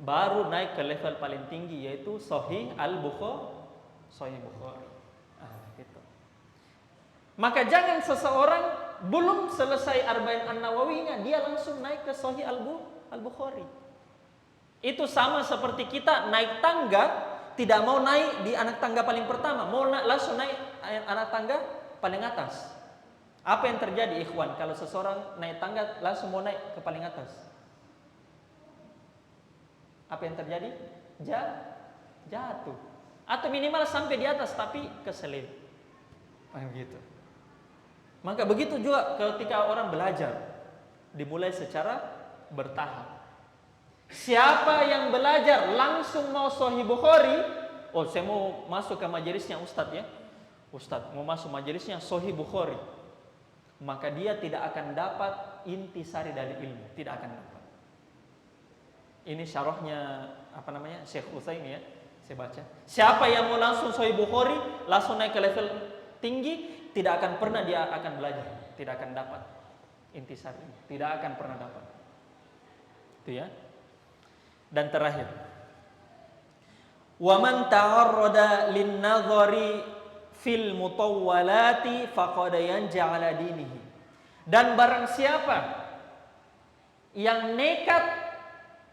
Baru naik ke level paling tinggi yaitu Sahih Bukhari. Gitu. Maka jangan seseorang belum selesai Arba'in An-Nawawinya dia langsung naik ke Sahih Al-Bukhari. Itu sama seperti kita naik tangga, tidak mau naik di anak tangga paling pertama, mau langsung naik anak tangga paling atas. Apa yang terjadi ikhwan kalau seseorang naik tangga langsung mau naik ke paling atas? Apa yang terjadi? Jatuh. Atau minimal sampai di atas tapi keselip. Begitu. Maka begitu juga ketika orang belajar, dimulai secara bertahap. Siapa yang belajar langsung mau Sahih Bukhari, saya mau masuk ke majelisnya Ustadz ya. Ustadz mau masuk majelisnya Sahih Bukhari. Maka dia tidak akan dapat intisari dari ilmu, tidak akan dapat. Ini syarahnya Syekh Utsaimin ya, saya baca. Siapa yang mau langsung Sahih Bukhari, langsung naik ke level tinggi, tidak akan pernah dia akan belajar, tidak akan dapat intisari, tidak akan pernah dapat. Itu ya. Dan terakhir, wa man ta'arrada lin-nadhari fil mutawwalati faqad yanja'ala dinihi. Dan barang siapa yang nekat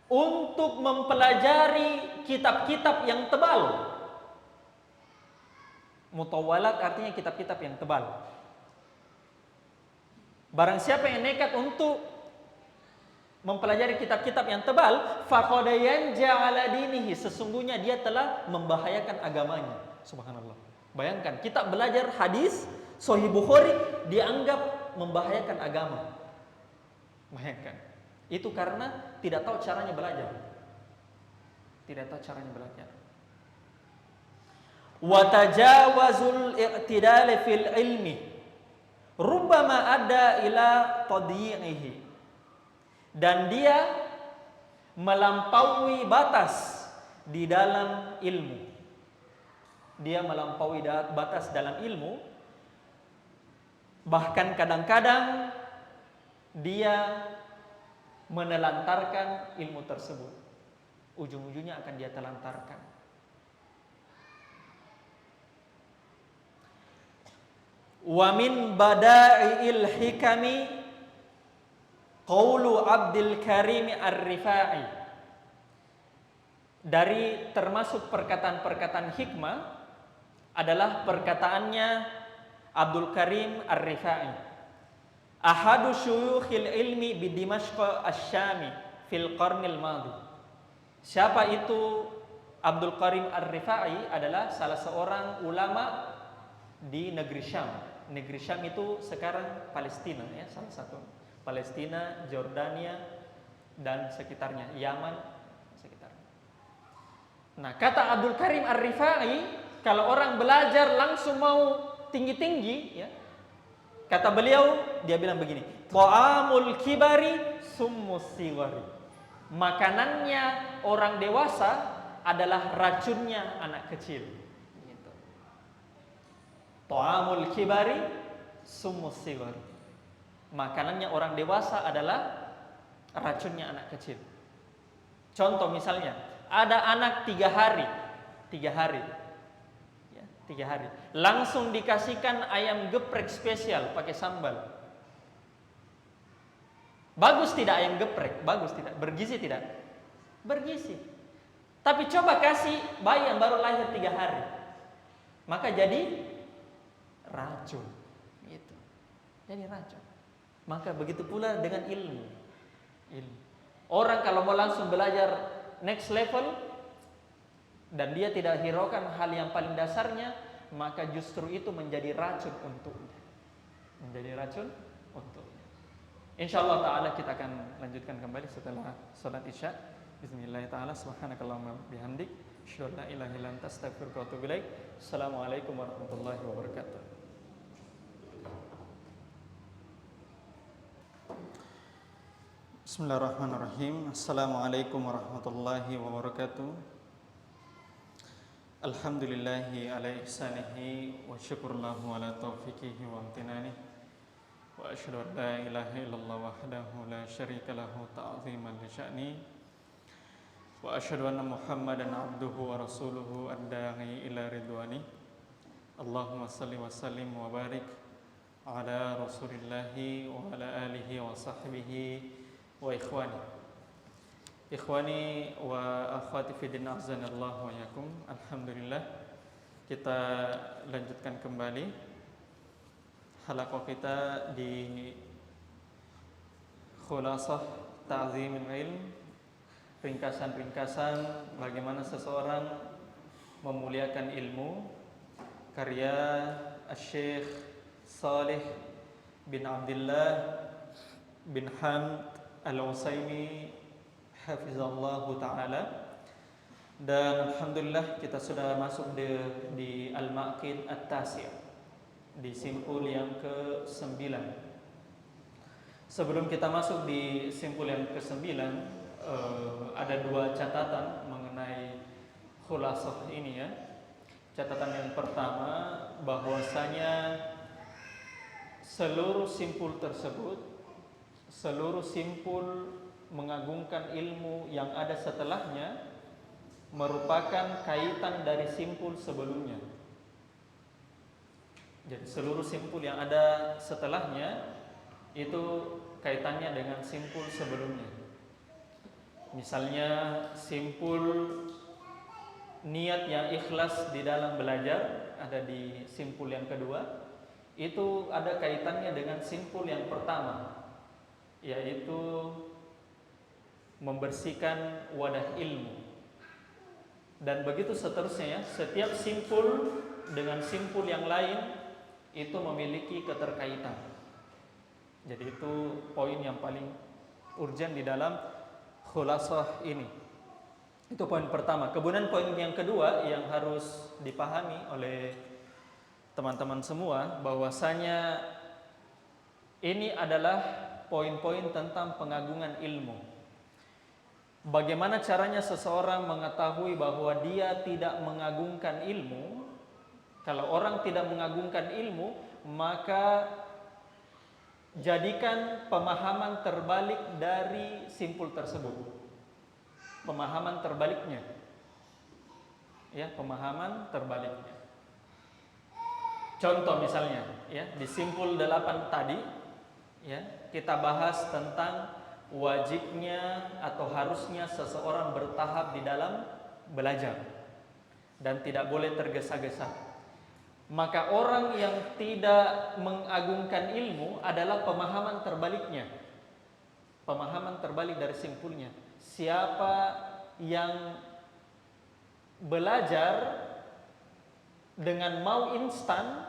untuk mempelajari kitab-kitab yang tebal. Mutawwalat artinya kitab-kitab yang tebal. Barang siapa yang nekat untuk mempelajari kitab-kitab yang tebal, faqad yanja'ala dinihi, sesungguhnya dia telah membahayakan agamanya. Subhanallah. Bayangkan, kita belajar hadis Sahih Bukhari dianggap membahayakan agama. Bayangkan. Itu karena tidak tahu caranya belajar. Tidak tahu caranya belajar. Wa tajawazul i'tidal fil ilmi rubbama adda ila tadyi'ihi. Dan dia melampaui batas di dalam ilmu. Dia melampaui batas dalam ilmu Bahkan kadang-kadang dia menelantarkan ilmu tersebut. Ujung-ujungnya akan dia telantarkan. Wa min bada'il hikami qaulu Abdul Karim Ar-Rifai. Dari termasuk perkataan-perkataan hikmah adalah perkataannya Abdul Karim Ar-Rifai. Ahadu syuyukhil ilmi bi Dimashq asy-Syami fil qarnil madhi. Siapa itu Abdul Karim Ar-Rifai? Adalah salah seorang ulama di negeri Syam. Negeri Syam itu sekarang Palestina ya, salah satu. Palestina, Jordania dan sekitarnya, Yaman sekitarnya. Nah, kata Abdul Karim Ar-Rifai, kalau orang belajar langsung mau tinggi-tinggi ya. Kata beliau, dia bilang begini, ta'amul kibari summus sighari. Makanannya orang dewasa adalah racunnya anak kecil. Gitu. Ta'amul kibari summus sighari. Makanannya orang dewasa adalah racunnya anak kecil. Contoh misalnya, ada anak 3 hari, ya, 3 hari, langsung dikasihkan ayam geprek spesial pakai sambal. Bagus tidak ayam geprek? Bagus tidak? Bergizi tidak? Bergizi. Tapi coba kasih bayi yang baru lahir 3 hari, maka jadi racun. Gitu. Jadi racun. Maka begitu pula dengan ilmu. Orang kalau mau langsung belajar next level dan dia tidak hiraukan hal yang paling dasarnya, maka justru itu menjadi racun untuknya. Insyaallah taala kita akan lanjutkan kembali setelah salat Isya. Bismillah taala, subhanakallahumma bihamdik, asyhadu an la ilaha illa anta, astaghfiruka wa atubu ilaik. Assalamualaikum warahmatullahi wabarakatuh. Bismillahirrahmanirrahim. Assalamualaikum warahmatullahi wabarakatuh. Alhamdulillahi ala ihsanihi wa syukurlahu ala taufiqihi wa amtinanihi. Wa asyhadu an la ilaha illallah wahdahu la syarika lahu ta'ziman li sya'ni. Wa asyhadu anna Muhammadan abduhu wa rasuluhu ad-da'i ila ridwani. Allahumma salli wa sallim wa barik ala rasulillahi wa ala alihi wa sahbihi wa ikhwani wa akhwati fi din, azanallahu wa yakum. Alhamdulillah, kita lanjutkan kembali halaqah kita di Khulasah Ta'zimul Ilm, ringkasan-ringkasan bagaimana seseorang memuliakan ilmu, karya Asy-Syaikh Shalih bin Abdullah bin Hamd Al-Utsaimin hafizallahu ta'ala. Dan alhamdulillah kita sudah masuk di Al-Maqid At-Tasi', di simpul yang ke-9. Sebelum kita masuk di simpul yang ke-9, ada 2 catatan mengenai khulasah ini ya. Catatan yang pertama, bahwasanya seluruh simpul tersebut, seluruh simpul mengagungkan ilmu yang ada setelahnya merupakan kaitan dari simpul sebelumnya. Jadi seluruh simpul yang ada setelahnya itu kaitannya dengan simpul sebelumnya. Misalnya simpul niat yang ikhlas di dalam belajar ada di simpul yang kedua, itu ada kaitannya dengan simpul yang pertama, yaitu membersihkan wadah ilmu. Dan begitu seterusnya ya, setiap simpul dengan simpul yang lain itu memiliki keterkaitan. Jadi itu poin yang paling urgent di dalam khulasah ini. Itu poin pertama. Kemudian poin yang kedua yang harus dipahami oleh teman-teman semua, bahwasanya ini adalah poin-poin tentang pengagungan ilmu. Bagaimana caranya seseorang mengetahui bahwa dia tidak mengagungkan ilmu? Kalau orang tidak mengagungkan ilmu, maka jadikan pemahaman terbalik dari simpul tersebut. Pemahaman terbaliknya. Ya, pemahaman terbaliknya. Contoh misalnya, ya, di simpul 8 tadi, ya, kita bahas tentang wajibnya atau harusnya seseorang bertahap di dalam belajar dan tidak boleh tergesa-gesa. Maka orang yang tidak mengagungkan ilmu adalah pemahaman terbaliknya. Pemahaman terbalik dari simpulnya. Siapa yang belajar dengan mau instan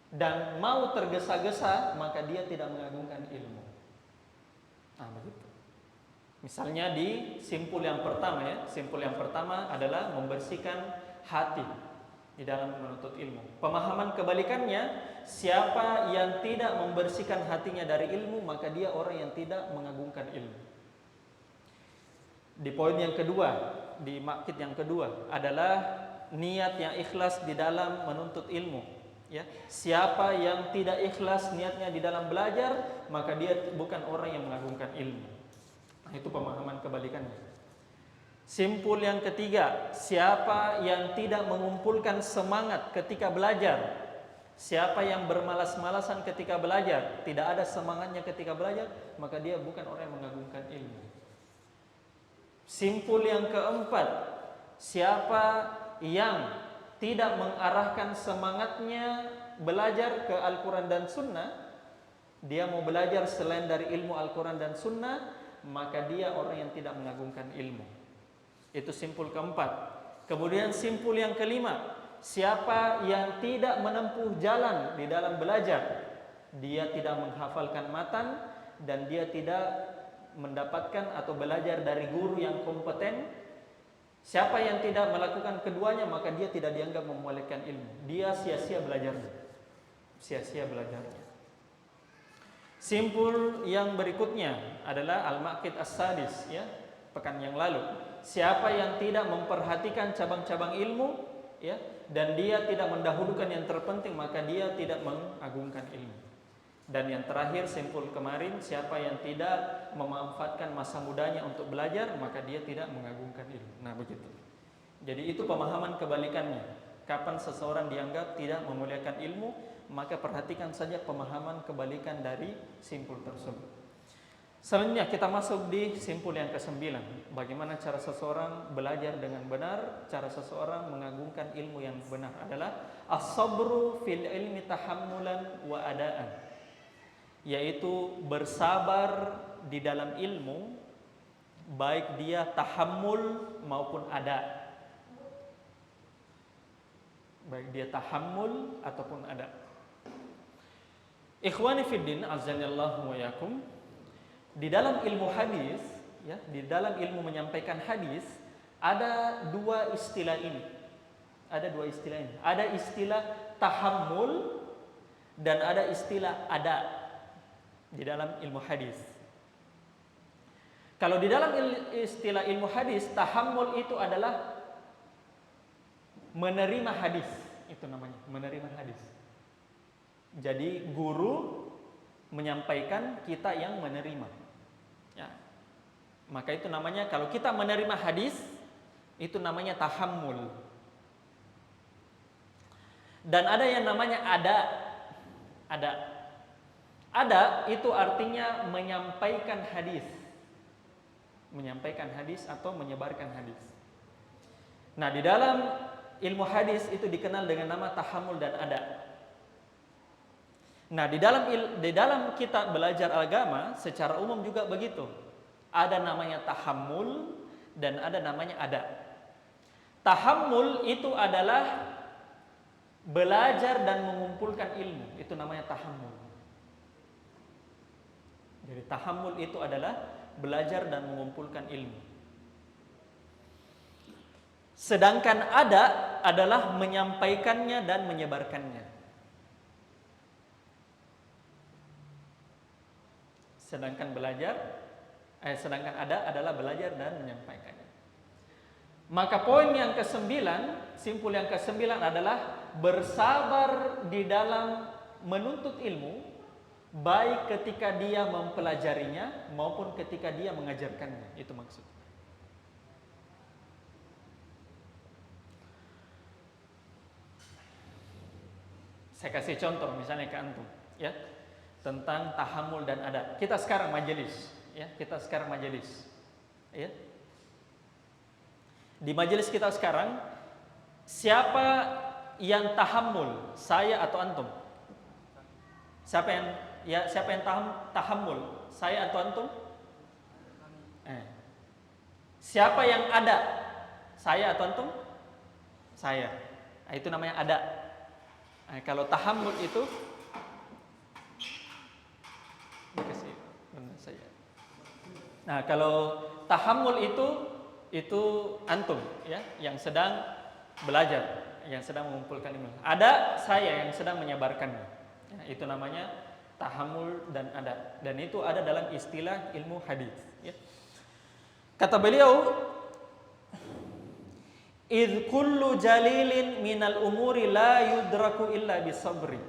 dan mau tergesa-gesa, maka dia tidak mengagungkan ilmu. Nah, begitu. Misalnya di simpul yang pertama, ya, simpul yang pertama adalah membersihkan hati di dalam menuntut ilmu. Pemahaman kebalikannya, siapa yang tidak membersihkan hatinya dari ilmu, maka dia orang yang tidak mengagungkan ilmu. Di poin yang kedua, di maksud yang kedua adalah niat yang ikhlas di dalam menuntut ilmu. Ya, siapa yang tidak ikhlas niatnya di dalam belajar, maka dia bukan orang yang mengagungkan ilmu. Nah, itu pemahaman kebalikannya. Simpul yang ketiga, siapa yang tidak mengumpulkan semangat ketika belajar, siapa yang bermalas-malasan ketika belajar, tidak ada semangatnya ketika belajar, maka dia bukan orang yang mengagungkan ilmu. Simpul yang keempat, siapa yang tidak mengarahkan semangatnya belajar ke Al-Quran dan Sunnah, dia mau belajar selain dari ilmu Al-Quran dan Sunnah, maka dia orang yang tidak mengagungkan ilmu. Itu simpul keempat. Kemudian simpul yang kelima, siapa yang tidak menempuh jalan di dalam belajar, dia tidak menghafalkan matan dan dia tidak mendapatkan atau belajar dari guru yang kompeten. Siapa yang tidak melakukan keduanya, maka dia tidak dianggap memulihkan ilmu. Dia sia-sia belajarnya. Sia-sia belajarnya. Simpul yang berikutnya adalah Al-Maqid As-Sadis, ya, pekan yang lalu. Siapa yang tidak memperhatikan cabang-cabang ilmu, ya, dan dia tidak mendahulukan yang terpenting, maka dia tidak mengagungkan ilmu. Dan yang terakhir simpul kemarin, siapa yang tidak memanfaatkan masa mudanya untuk belajar, maka dia tidak mengagungkan ilmu. Nah, begitu. Jadi itu pemahaman kebalikannya. Kapan seseorang dianggap tidak memuliakan ilmu, maka perhatikan saja pemahaman kebalikan dari simpul tersebut. Selanjutnya kita masuk di simpul yang ke-9. Bagaimana cara seseorang belajar dengan benar, cara seseorang mengagungkan ilmu yang benar adalah as-sabru fil ilmi tahammulan wa adaan. Yaitu bersabar di dalam ilmu, baik dia tahammul maupun ada. Baik dia tahammul ataupun ada. Ikhwani fiddin, azanillahu wa yakum. Di dalam ilmu hadis, ya, di dalam ilmu menyampaikan hadis, ada dua istilah ini. Ada dua istilah ini. Ada istilah tahammul dan ada istilah ada di dalam ilmu hadis. Kalau di dalam istilah ilmu hadis, tahammul itu adalah menerima hadis, itu namanya, menerima hadis. Jadi guru menyampaikan, kita yang menerima. Ya. Maka itu namanya, kalau kita menerima hadis, itu namanya tahammul. Dan ada yang namanya ada. Ada itu artinya menyampaikan hadis. Menyampaikan hadis atau menyebarkan hadis. Nah, di dalam ilmu hadis itu dikenal dengan nama tahammul dan ada. Nah, di dalam kita belajar agama secara umum juga begitu. Ada namanya tahammul dan ada namanya ada. Tahammul itu adalah belajar dan mengumpulkan ilmu. Itu namanya tahammul. Jadi tahammul itu adalah belajar dan mengumpulkan ilmu. Sedangkan ada adalah menyampaikannya dan menyebarkannya. Sedangkan ada adalah belajar dan menyampaikannya. Maka poin yang ke-9, simpul yang ke-9 adalah bersabar di dalam menuntut ilmu, baik ketika dia mempelajarinya maupun ketika dia mengajarkannya. Itu maksud. Saya kasih contoh misalnya ke antum, ya, tentang tahammul dan adab. Kita sekarang majelis, ya, ya. Di majelis kita sekarang, siapa yang tahammul, saya atau antum? Siapa yang tahammul, saya atau antum? Siapa yang ada, saya atau antum? Saya. Nah, itu namanya ada. Nah, kalau tahammul itu Nah, kalau tahammul itu antum, ya, yang sedang belajar, yang sedang mengumpulkan ilmu. Ada saya yang sedang menyebarkannya. Ya, itu namanya tahammul dan ada. Dan itu ada dalam istilah ilmu hadis, ya. Kata beliau, "Idz kullu jalilin minal umuri la yudraku illa bisabri."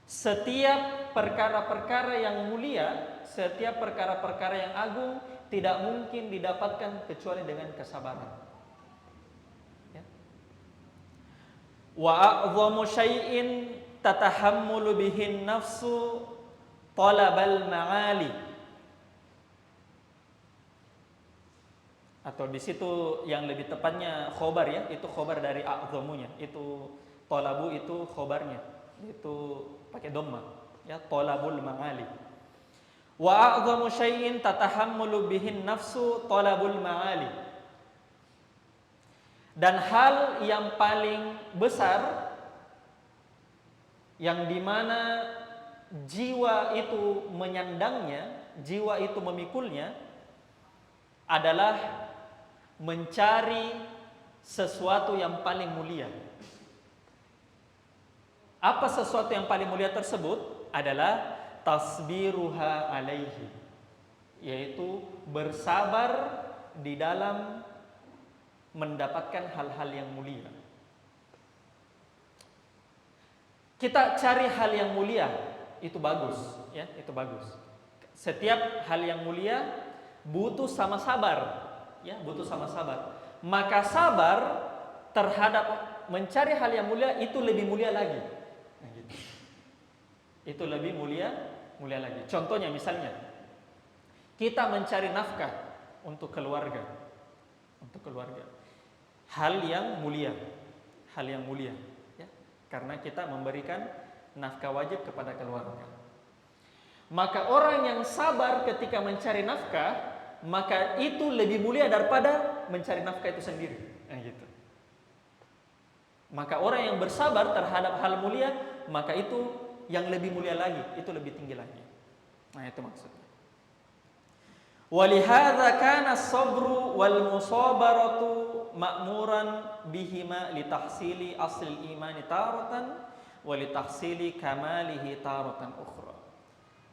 Setiap perkara-perkara yang mulia, setiap perkara-perkara yang agung tidak mungkin didapatkan kecuali dengan kesabaran. Ya. Wa a'dhamu syai'in tatahammulu bihin nafsu talabal ma'ali. Atau di situ yang lebih tepatnya khobar, ya, itu khobar dari a'dhamunya. Itu talabu itu khobarnya. Itu pakai dhamma, ya, talabul ma'ali. Wa a'dhamu syai'in tatahammulu bihin nafsu talabul ma'ali. Dan hal yang paling besar yang dimana jiwa itu menyandangnya, jiwa itu memikulnya adalah mencari sesuatu yang paling mulia. Apa sesuatu yang paling mulia tersebut? Adalah tasbiruha alaihi, yaitu bersabar di dalam mendapatkan hal-hal yang mulia. Kita cari hal yang mulia, itu bagus, ya, itu bagus. Setiap hal yang mulia butuh sama sabar, ya, butuh sama sabar. Maka sabar terhadap mencari hal yang mulia itu lebih mulia lagi. Nah, gitu. Itu lebih mulia lagi. Contohnya misalnya, kita mencari nafkah untuk keluarga, hal yang mulia, ya, karena kita memberikan nafkah wajib kepada keluarga. Maka orang yang sabar ketika mencari nafkah, maka itu lebih mulia daripada mencari nafkah itu sendiri. Nah, gitu. Maka orang yang bersabar terhadap hal mulia, maka itu yang lebih mulia lagi, itu lebih tinggi lagi. Nah, itu maksudnya. Walihadza kana as-sabru wal musabaratu ma'muran bihima li tahsili asli imani taratan wa li tahsili kamalihi taratan ukhra.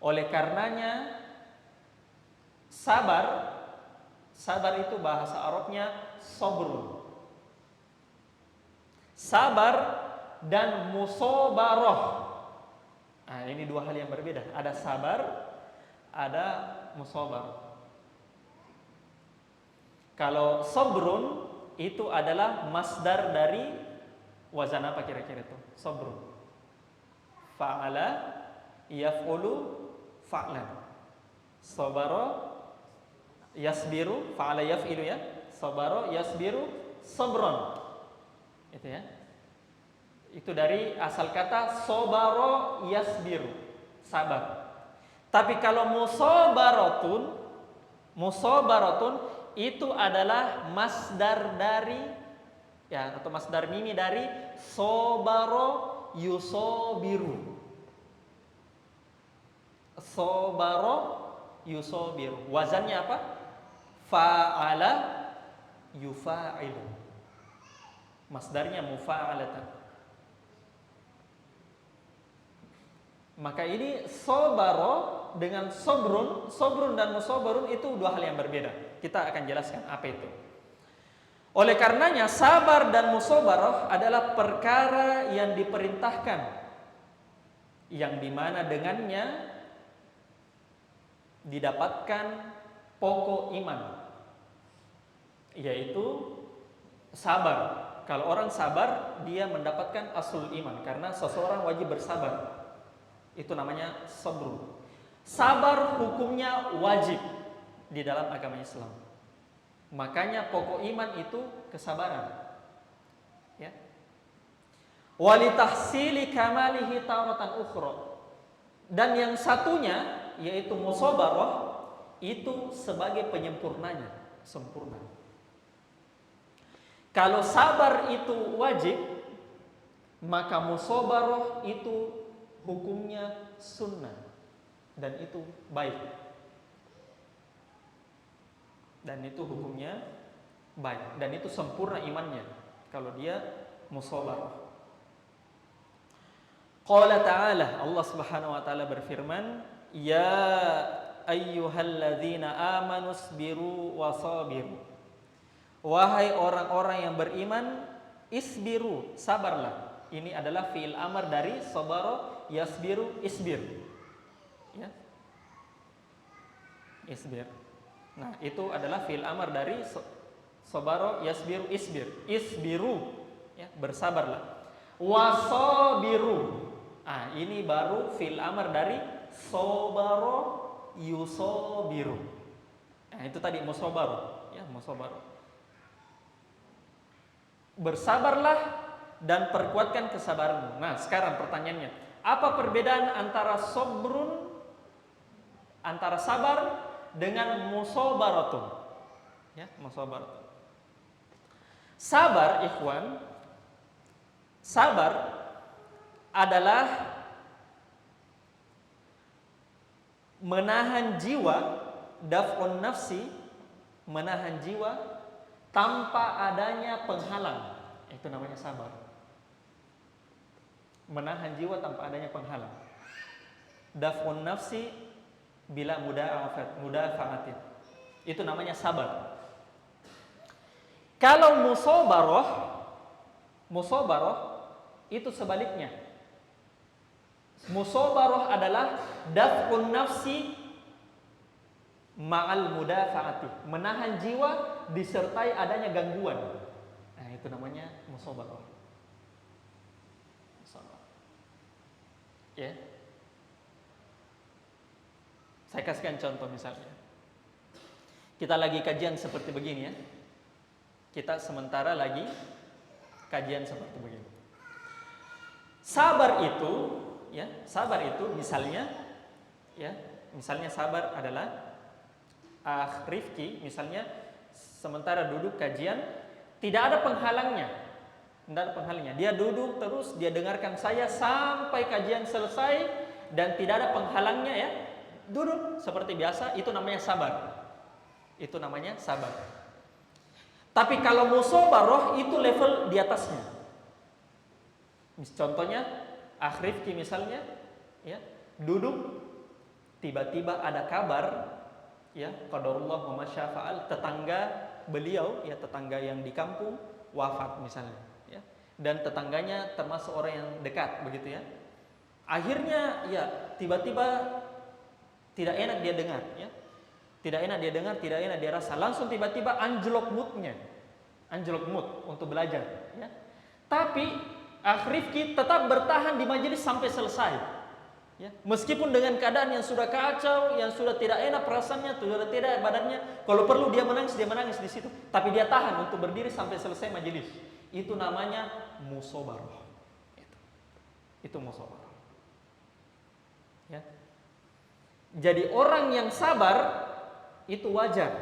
Oleh karenanya sabar itu bahasa Arabnya sabr. Sabar dan musabarah. Nah, ini dua hal yang berbeda. Ada sabar, ada musabarah. Kalau sabrun itu adalah masdar dari wazan apa kira-kira itu? Sabrun. Fa'ala yaf'ulu fa'lan. Sabara yasbiru, fa'ala yaf'ilu, ya. Sabara yasbiru sabron. Itu, ya. Itu dari asal kata sabara yasbiru, sabar. Tapi kalau musabaratun itu adalah masdar dari, ya, atau masdar mimi dari sabara yusabiru. Sabara yusabiru. Wazannya apa? Fa'ala yufa'ilu. Masdarnya mufa'alatan. Maka ini sabara dengan sabrun dan musabarun itu dua hal yang berbeda. Kita akan jelaskan apa itu. Oleh karenanya sabar dan musabarah adalah perkara yang diperintahkan, yang dimana dengannya didapatkan pokok iman, yaitu sabar. Kalau orang sabar, dia mendapatkan asul iman, karena seseorang wajib bersabar. Itu namanya sabru. Sabar hukumnya wajib di dalam agama Islam. Makanya pokok iman itu kesabaran. Ya. Walitahsili kamalihi taratan ukhra. Dan yang satunya yaitu musabarah, itu sebagai penyempurnanya, sempurna. Kalau sabar itu wajib, maka musabarah itu hukumnya sunnah, dan itu baik. Dan itu hukumnya baik, dan itu sempurna imannya kalau dia musabarah. Qala ta'ala, Allah Subhanahu wa taala berfirman, ya ayyuhalladzina amanu isbiru wasabiru. Wahai orang-orang yang beriman, isbiru, sabarlah. Ini adalah fi'il amar dari sabara yasbiru, isbir. Ya. Isbir. Nah, itu adalah fi'il amar dari sabara yasbiru, isbir. Isbiru, ya, bersabarlah. Wasabiru. Ah, ini baru fi'il amar dari sabara yusabiru. Nah, itu tadi musabaru, ya, musabaru. Bersabarlah dan perkuatkan kesabaranmu. Nah, sekarang pertanyaannya, apa perbedaan antara sabrun, antara sabar dengan musabaratun? Ya, musabaratun. Sabar, ikhwan, sabar adalah menahan jiwa, daf'un nafsi, menahan jiwa tanpa adanya penghalang. Itu namanya sabar. Menahan jiwa tanpa adanya penghalang. Daf'un nafsi bila mudafa'atin. Itu namanya sabar. Kalau musabarah itu sebaliknya. Musabarah adalah daf'un nafsi ma'al mudafa'ati, menahan jiwa disertai adanya gangguan. Nah, itu namanya musabarah. Ya. Saya kasihkan contoh misalnya. Kita lagi kajian seperti begini ya. Kita sementara lagi kajian seperti begini. Sabar itu, ya, sabar itu misalnya, ya, misalnya sabar adalah Rifki misalnya sementara duduk kajian, tidak ada penghalangnya. Tidak ada penghalangnya. Dia duduk terus, dia dengarkan saya sampai kajian selesai dan tidak ada penghalangnya, ya. Duduk seperti biasa, itu namanya sabar. Itu namanya sabar. Tapi kalau musabarah itu level di atasnya. Contohnya Rifki misalnya, ya, duduk tiba-tiba ada kabar, ya, qadarullah wa masyafa'al, tetangga beliau, ya, tetangga yang di kampung wafat misalnya, ya, dan tetangganya termasuk orang yang dekat begitu ya. Akhirnya ya tiba-tiba tidak enak dia dengar, ya. Tidak enak dia dengar, tidak enak dia rasa. Langsung tiba-tiba anjlok moodnya. Anjlok mood untuk belajar, ya. Tapi Rifki tetap bertahan di majelis sampai selesai. Ya, meskipun dengan keadaan yang sudah kacau, yang sudah tidak enak perasaannya, sudah tidak badannya, kalau perlu dia menangis di situ, tapi dia tahan untuk berdiri sampai selesai majelis. Itu namanya musabarah. Itu musabarah. Ya. Jadi orang yang sabar itu wajar.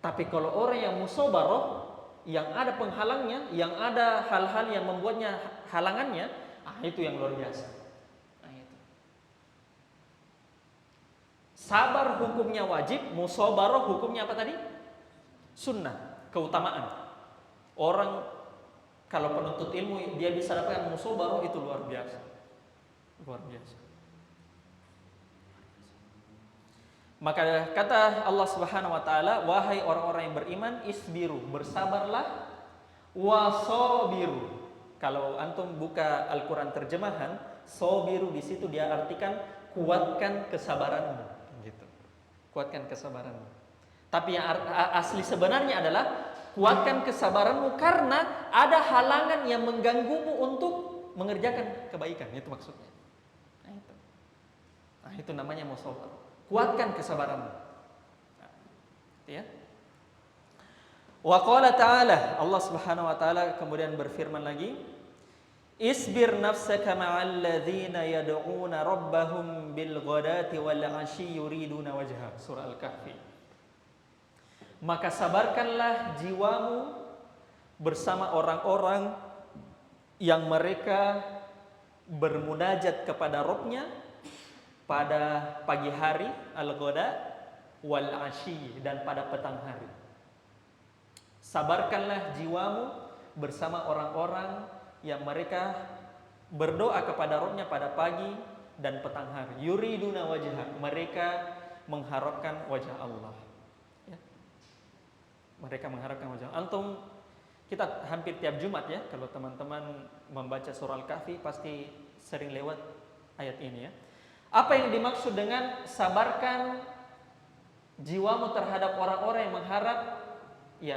Tapi kalau orang yang musabarah, yang ada penghalangnya, yang ada hal-hal yang membuatnya halangannya, itu yang luar biasa. Sabar hukumnya wajib, musabarah hukumnya apa tadi? Sunnah, keutamaan. Orang kalau penuntut ilmu dia bisa dapatkan musabarah itu luar biasa. Luar biasa. Maka kata Allah Subhanahu wa taala, wahai orang-orang yang beriman, isbiru, bersabarlah, wasabiru. Kalau antum buka Al-Qur'an terjemahan, sabiru di situ dia artikan kuatkan kesabaranmu. Kuatkan kesabaranmu. Tapi yang asli sebenarnya adalah kuatkan kesabaranmu karena ada halangan yang mengganggumu untuk mengerjakan kebaikan. Itu maksudnya. Nah, itu namanya musabar. Kuatkan kesabaranmu. Nah, ya. Wa qala ta'ala, Allah Subhanahu wa taala kemudian berfirman lagi, Isbir nafsaka ma'al ladzina yad'una rabbahum bil ghadati wal 'ashyi yuriduna wajha. Surah Al-Kahfi. Maka sabarkanlah jiwamu bersama orang-orang yang mereka bermunajat kepada Rabb-nya pada pagi hari al-ghada wal 'ashyi dan pada petang hari. Sabarkanlah jiwamu bersama orang-orang yang mereka berdoa kepada Rabb-nya pada pagi dan petang hari. Yuriduna wajha, mereka mengharapkan wajah Allah. Ya. Mereka mengharapkan wajah Allah. Antum, kita hampir tiap Jumat ya, kalau teman-teman membaca surah Al-Kahfi pasti sering lewat ayat ini ya. Apa yang dimaksud dengan sabarkan jiwamu terhadap orang-orang yang mengharap, ya,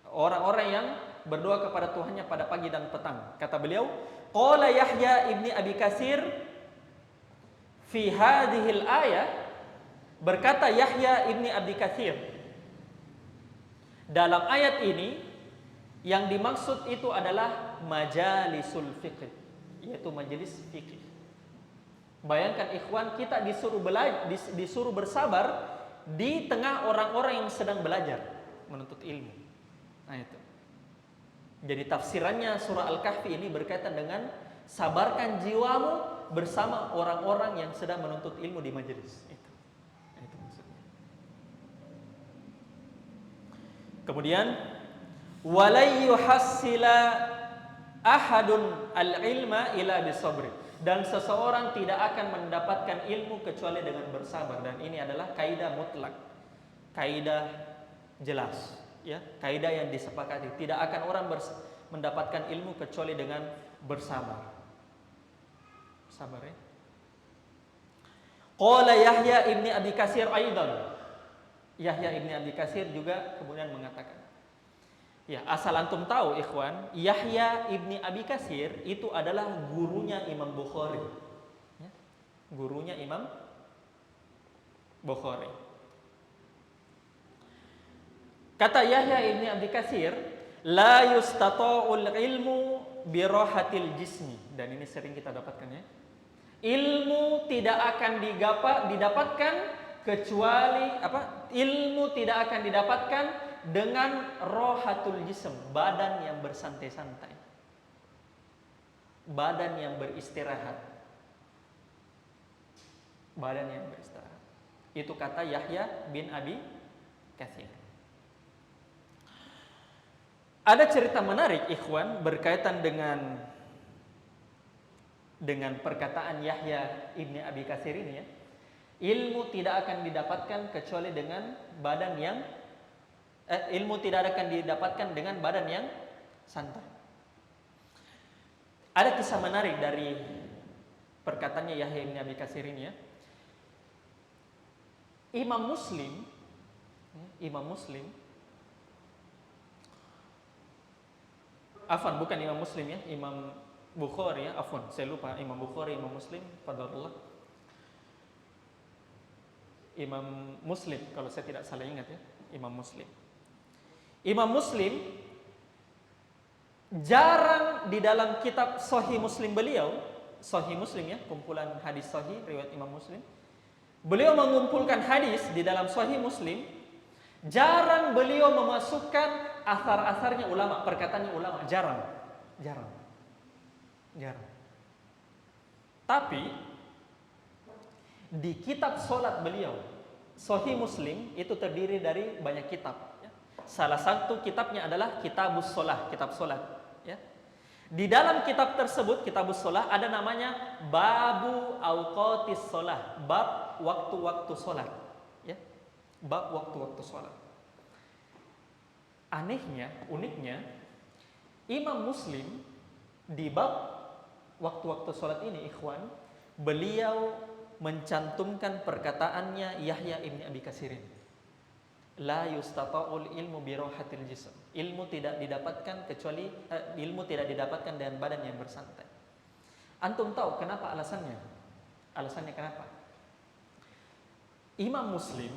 orang-orang yang berdoa kepada Tuhannya pada pagi dan petang. Kata beliau, qala Yahya ibni Abi Katsir fi hadhil ayah, berkata Yahya ibni Abi Katsir, dalam ayat ini yang dimaksud itu adalah majalisul fiqh, yaitu majelis fikih. Bayangkan ikhwan, kita disuruh bersabar di tengah orang-orang yang sedang belajar menuntut ilmu. Nah itu. Jadi tafsirannya surah Al-Kahfi ini berkaitan dengan sabarkan jiwamu bersama orang-orang yang sedang menuntut ilmu di majelis. Itu maksudnya. Kemudian walay yuhassila ahadun al-ilma ila bisabri, dan seseorang tidak akan mendapatkan ilmu kecuali dengan bersabar, dan ini adalah kaidah mutlak, kaidah jelas. Ya, kaidah yang disepakati, tidak akan orang mendapatkan ilmu kecuali dengan bersabar. Sabar ya. Qala Yahya ibni Abi Katsir aidan. Yahya ibni Abi Katsir juga kemudian mengatakan, ya, asal antum tahu ikhwan, Yahya ibni Abi Katsir itu adalah gurunya Imam Bukhari. Ya, gurunya Imam Bukhari. Kata Yahya ibni Abi Katsir, la yustata'ul ilmu birahatil jismi, dan ini sering kita dapatkan ya. Ilmu tidak akan didapatkan kecuali apa? Ilmu tidak akan didapatkan dengan rohatul jism, badan yang bersantai-santai, badan yang beristirahat, badan yang beristirahat. Itu kata Yahya bin Abi Katsir. Ada cerita menarik ikhwan berkaitan dengan perkataan Yahya ibni Abi Katsir ini ya. Ilmu tidak akan didapatkan kecuali dengan badan yang ilmu tidak akan didapatkan dengan badan yang santai. Ada kisah menarik dari perkataannya Yahya ibni Abi Katsir ini ya. Imam Muslim afwan, bukan Imam Muslim ya, Imam Bukhari ya, afwan, saya lupa, Imam Bukhari, Imam Muslim, fadlallah. Imam Muslim kalau saya tidak salah ingat ya, Imam Muslim. Imam Muslim jarang di dalam kitab Sahih Muslim beliau, Sahih Muslim ya, kumpulan hadis sahih riwayat Imam Muslim. Beliau mengumpulkan hadis di dalam Sahih Muslim, jarang beliau memasukkan asar-asarnya ulama, perkataannya ulama, jarang. Tapi di kitab solat beliau, Sahih Muslim itu terdiri dari banyak kitab. Ya. Salah satu kitabnya adalah Kitabus Shalah, kitab solat. Ya. Di dalam kitab tersebut, Kitabus Shalah, ada namanya Babu Auqatis Shalah, bab waktu-waktu solat. Ya. Bab waktu-waktu solat. Uniknya, Imam Muslim di bab waktu-waktu sholat ini, ikhwan, beliau mencantumkan perkataannya Yahya ibn Abi Katsirin. La yustata'ul ilmu bi rahatil jism. Ilmu tidak didapatkan kecuali ilmu tidak didapatkan dengan badan yang bersantai. Antum tahu kenapa alasannya? Alasannya kenapa? Imam Muslim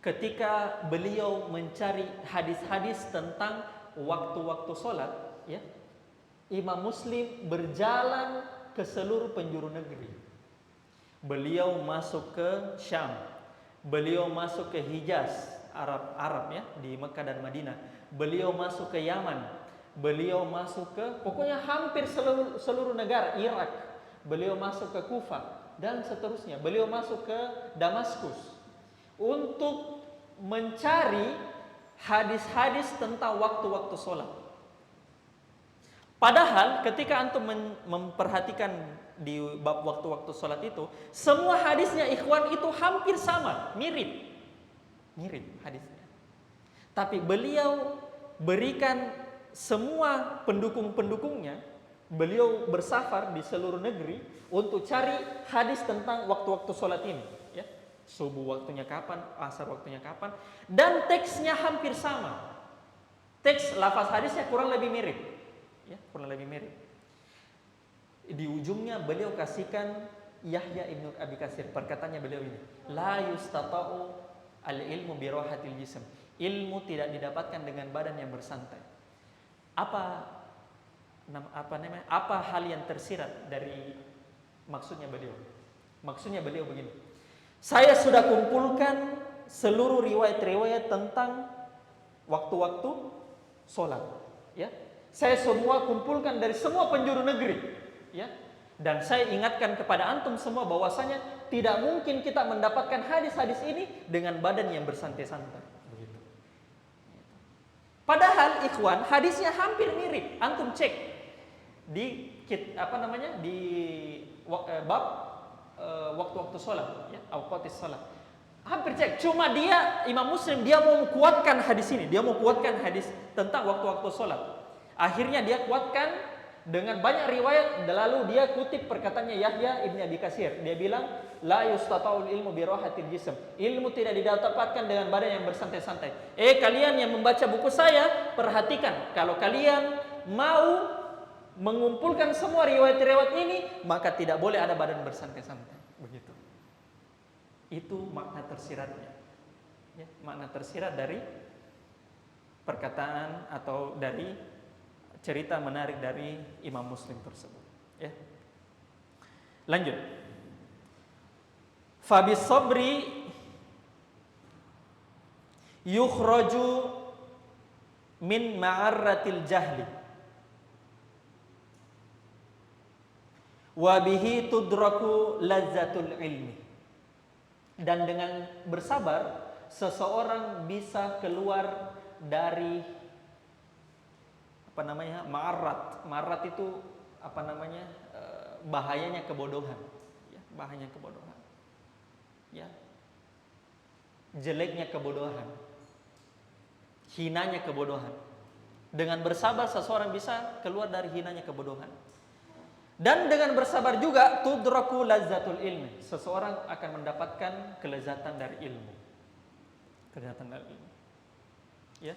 ketika beliau mencari hadis-hadis tentang waktu-waktu sholat, ya, Imam Muslim berjalan ke seluruh penjuru negeri. Beliau masuk ke Syam, beliau masuk ke Hijaz, Arab ya, di Mekah dan Madinah. Beliau masuk ke Yaman, beliau masuk ke pokoknya hampir seluruh negara, Irak. Beliau masuk ke Kufah dan seterusnya. Beliau masuk ke Damaskus untuk mencari hadis-hadis tentang waktu-waktu sholat. Padahal ketika antum memperhatikan di bab waktu-waktu sholat itu, semua hadisnya ikhwan itu hampir sama, mirip hadisnya. Tapi beliau berikan semua pendukung-pendukungnya, beliau bersafar di seluruh negeri untuk cari hadis tentang waktu-waktu sholat ini. Ya, subuh waktunya kapan, asar waktunya kapan, dan teksnya hampir sama. Teks lafaz hadisnya kurang lebih mirip. Ya, kurang lebih mirip. Di ujungnya beliau kasihkan Yahya ibn Abi Katsir, perkataannya beliau ini, la yustata'u al-ilmu bi rahatil jism. Ilmu tidak didapatkan dengan badan yang bersantai. Apa namanya? Apa hal yang tersirat dari maksudnya beliau? Maksudnya beliau begini. Saya sudah kumpulkan seluruh riwayat-riwayat tentang waktu-waktu sholat, ya. Saya semua kumpulkan dari semua penjuru negeri, ya. Dan saya ingatkan kepada antum semua bahwasanya tidak mungkin kita mendapatkan hadis-hadis ini dengan badan yang bersantai-santai. Begitu. Padahal ikhwan, hadisnya hampir mirip. Antum cek di bab waktu-waktu sholat, ya, awqatis sholat. Hampir cek. Cuma dia Imam Muslim dia mau kuatkan hadis ini, dia mau kuatkan hadis tentang waktu-waktu sholat. Akhirnya dia kuatkan dengan banyak riwayat, lalu dia kutip perkataannya Yahya ibn Abi Katsir. Dia bilang, la yustata'ul ilmu bi rahatil jism. Ilmu tidak didapatkan dengan badan yang bersantai-santai. Kalian yang membaca buku saya, perhatikan, kalau kalian mau mengumpulkan semua riwayat-riwayat ini, maka tidak boleh ada badan bersantai-santai. Begitu. Itu makna tersiratnya. Ya, makna tersirat dari perkataan atau dari cerita menarik dari Imam Muslim tersebut, ya. Lanjut. Fabis sabri yukhraju min ma'arratil jahli wa bihi tudraku lazzatul ilmi. Dan dengan bersabar seseorang bisa keluar dari ma'arrat. Ma'arrat itu bahayanya kebodohan, ya, bahayanya kebodohan, ya, jeleknya kebodohan, hinanya kebodohan. Dengan bersabar seseorang bisa keluar dari hinanya kebodohan. Dan dengan bersabar juga tudraku lazzatul ilmi, seseorang akan mendapatkan kelezatan dari ilmu. Kelezatan dari ilmu, ya.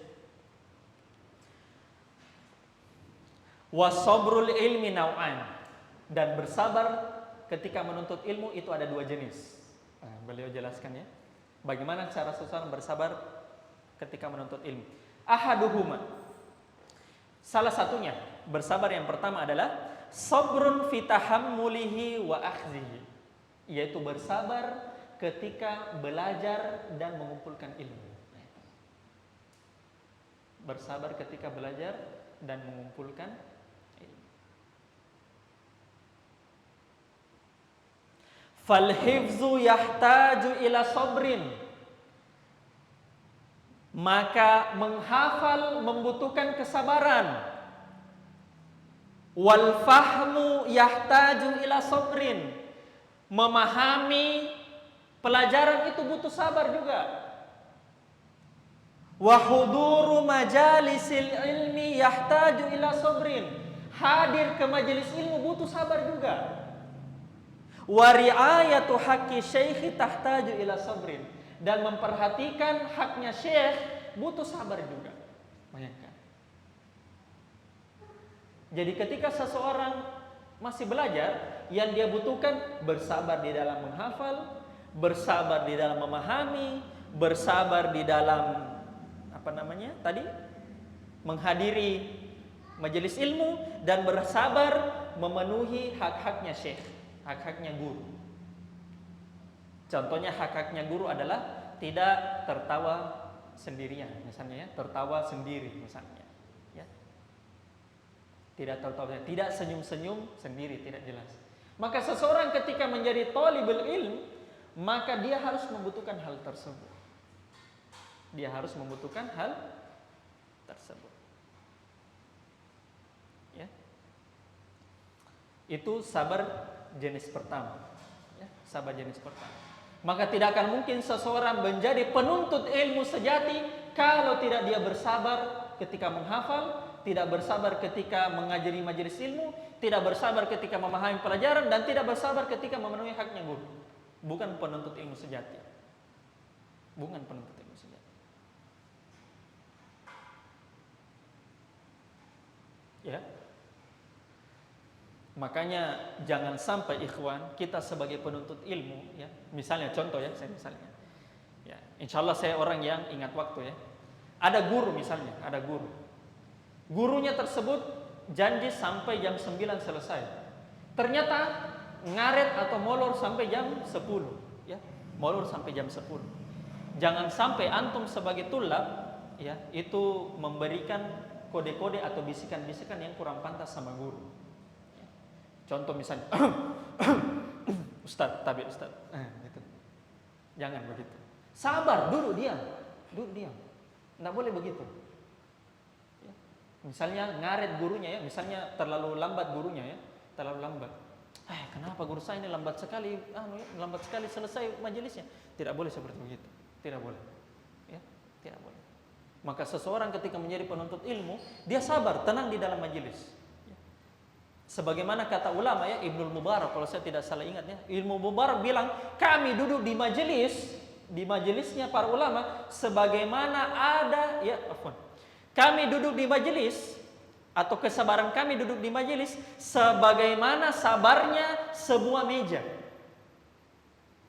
Wasabrul ilmi nau'an, dan bersabar ketika menuntut ilmu itu ada dua jenis. Beliau jelaskan, ya, bagaimana cara seseorang bersabar ketika menuntut ilmu. Ahaduhuma, salah satunya bersabar yang pertama adalah sabrun fi tahammulihi wa akhzihi, yaitu bersabar ketika belajar dan mengumpulkan ilmu. Bersabar ketika belajar dan mengumpulkan ilmu. Fal hifzu yahtaju ila sabrin, maka menghafal membutuhkan kesabaran. Wal fahmu yahtaju ila sabrin, memahami pelajaran itu butuh sabar juga. Wa huduru majalisil ilmi yahtaju ila sabrin, hadir ke majelis ilmu butuh sabar juga. Wa ri'ayatu haqqi syaikhi tahtaju ila sabrin. Dan memperhatikan haknya syekh butuh sabar juga. Bayangkan. Jadi ketika seseorang masih belajar, yang dia butuhkan bersabar di dalam menghafal, bersabar di dalam memahami, bersabar di dalam menghadiri majelis ilmu, dan bersabar memenuhi hak-haknya syekh, hak-haknya guru. Contohnya hak-haknya guru adalah tidak tertawa sendirian, misalnya ya, tertawa sendiri misalnya, ya. Tidak tertawa, tidak senyum-senyum sendiri, tidak jelas. Maka seseorang ketika menjadi thalibul ilm, maka dia harus membutuhkan hal tersebut. Dia harus membutuhkan hal tersebut. Ya. Itu sabar jenis pertama. Ya, sabar jenis pertama. Maka tidak akan mungkin seseorang menjadi penuntut ilmu sejati kalau tidak dia bersabar ketika menghafal, tidak bersabar ketika mengajari majelis ilmu, tidak bersabar ketika memahami pelajaran, dan tidak bersabar ketika memenuhi haknya guru. Bukan penuntut ilmu sejati. Bukan penuntut ilmu sejati. Ya. Makanya jangan sampai ikhwan kita sebagai penuntut ilmu, ya, misalnya contoh ya, ya, insya Allah saya orang yang ingat waktu ya. Ada guru misalnya, ada guru. Gurunya tersebut janji sampai jam 9 selesai. Ternyata ngaret atau molor sampai jam 10, ya, molor sampai jam 10. Jangan sampai antum sebagai tulab, ya, itu memberikan kode-kode atau bisikan-bisikan yang kurang pantas sama guru. Contoh misalnya, Ustaz, tabir Ustaz, gitu. Jangan begitu. Sabar, duduk diam, Nggak boleh begitu. Ya. Misalnya ngaret gurunya ya, misalnya terlalu lambat gurunya ya, terlalu lambat. Kenapa guru saya ini lambat sekali, lambat sekali selesai majelisnya? Tidak boleh seperti begitu, tidak boleh. Ya, tidak boleh. Maka seseorang ketika menjadi penuntut ilmu, dia sabar, tenang di dalam majelis. Sebagaimana kata ulama ya, Ibnul Mubarak kalau saya tidak salah ingat ya, Ibnul Mubarak bilang, kami duduk di majelisnya para ulama sebagaimana ada ya, kami duduk di majelis atau kesabaran kami duduk di majelis sebagaimana sabarnya sebuah meja.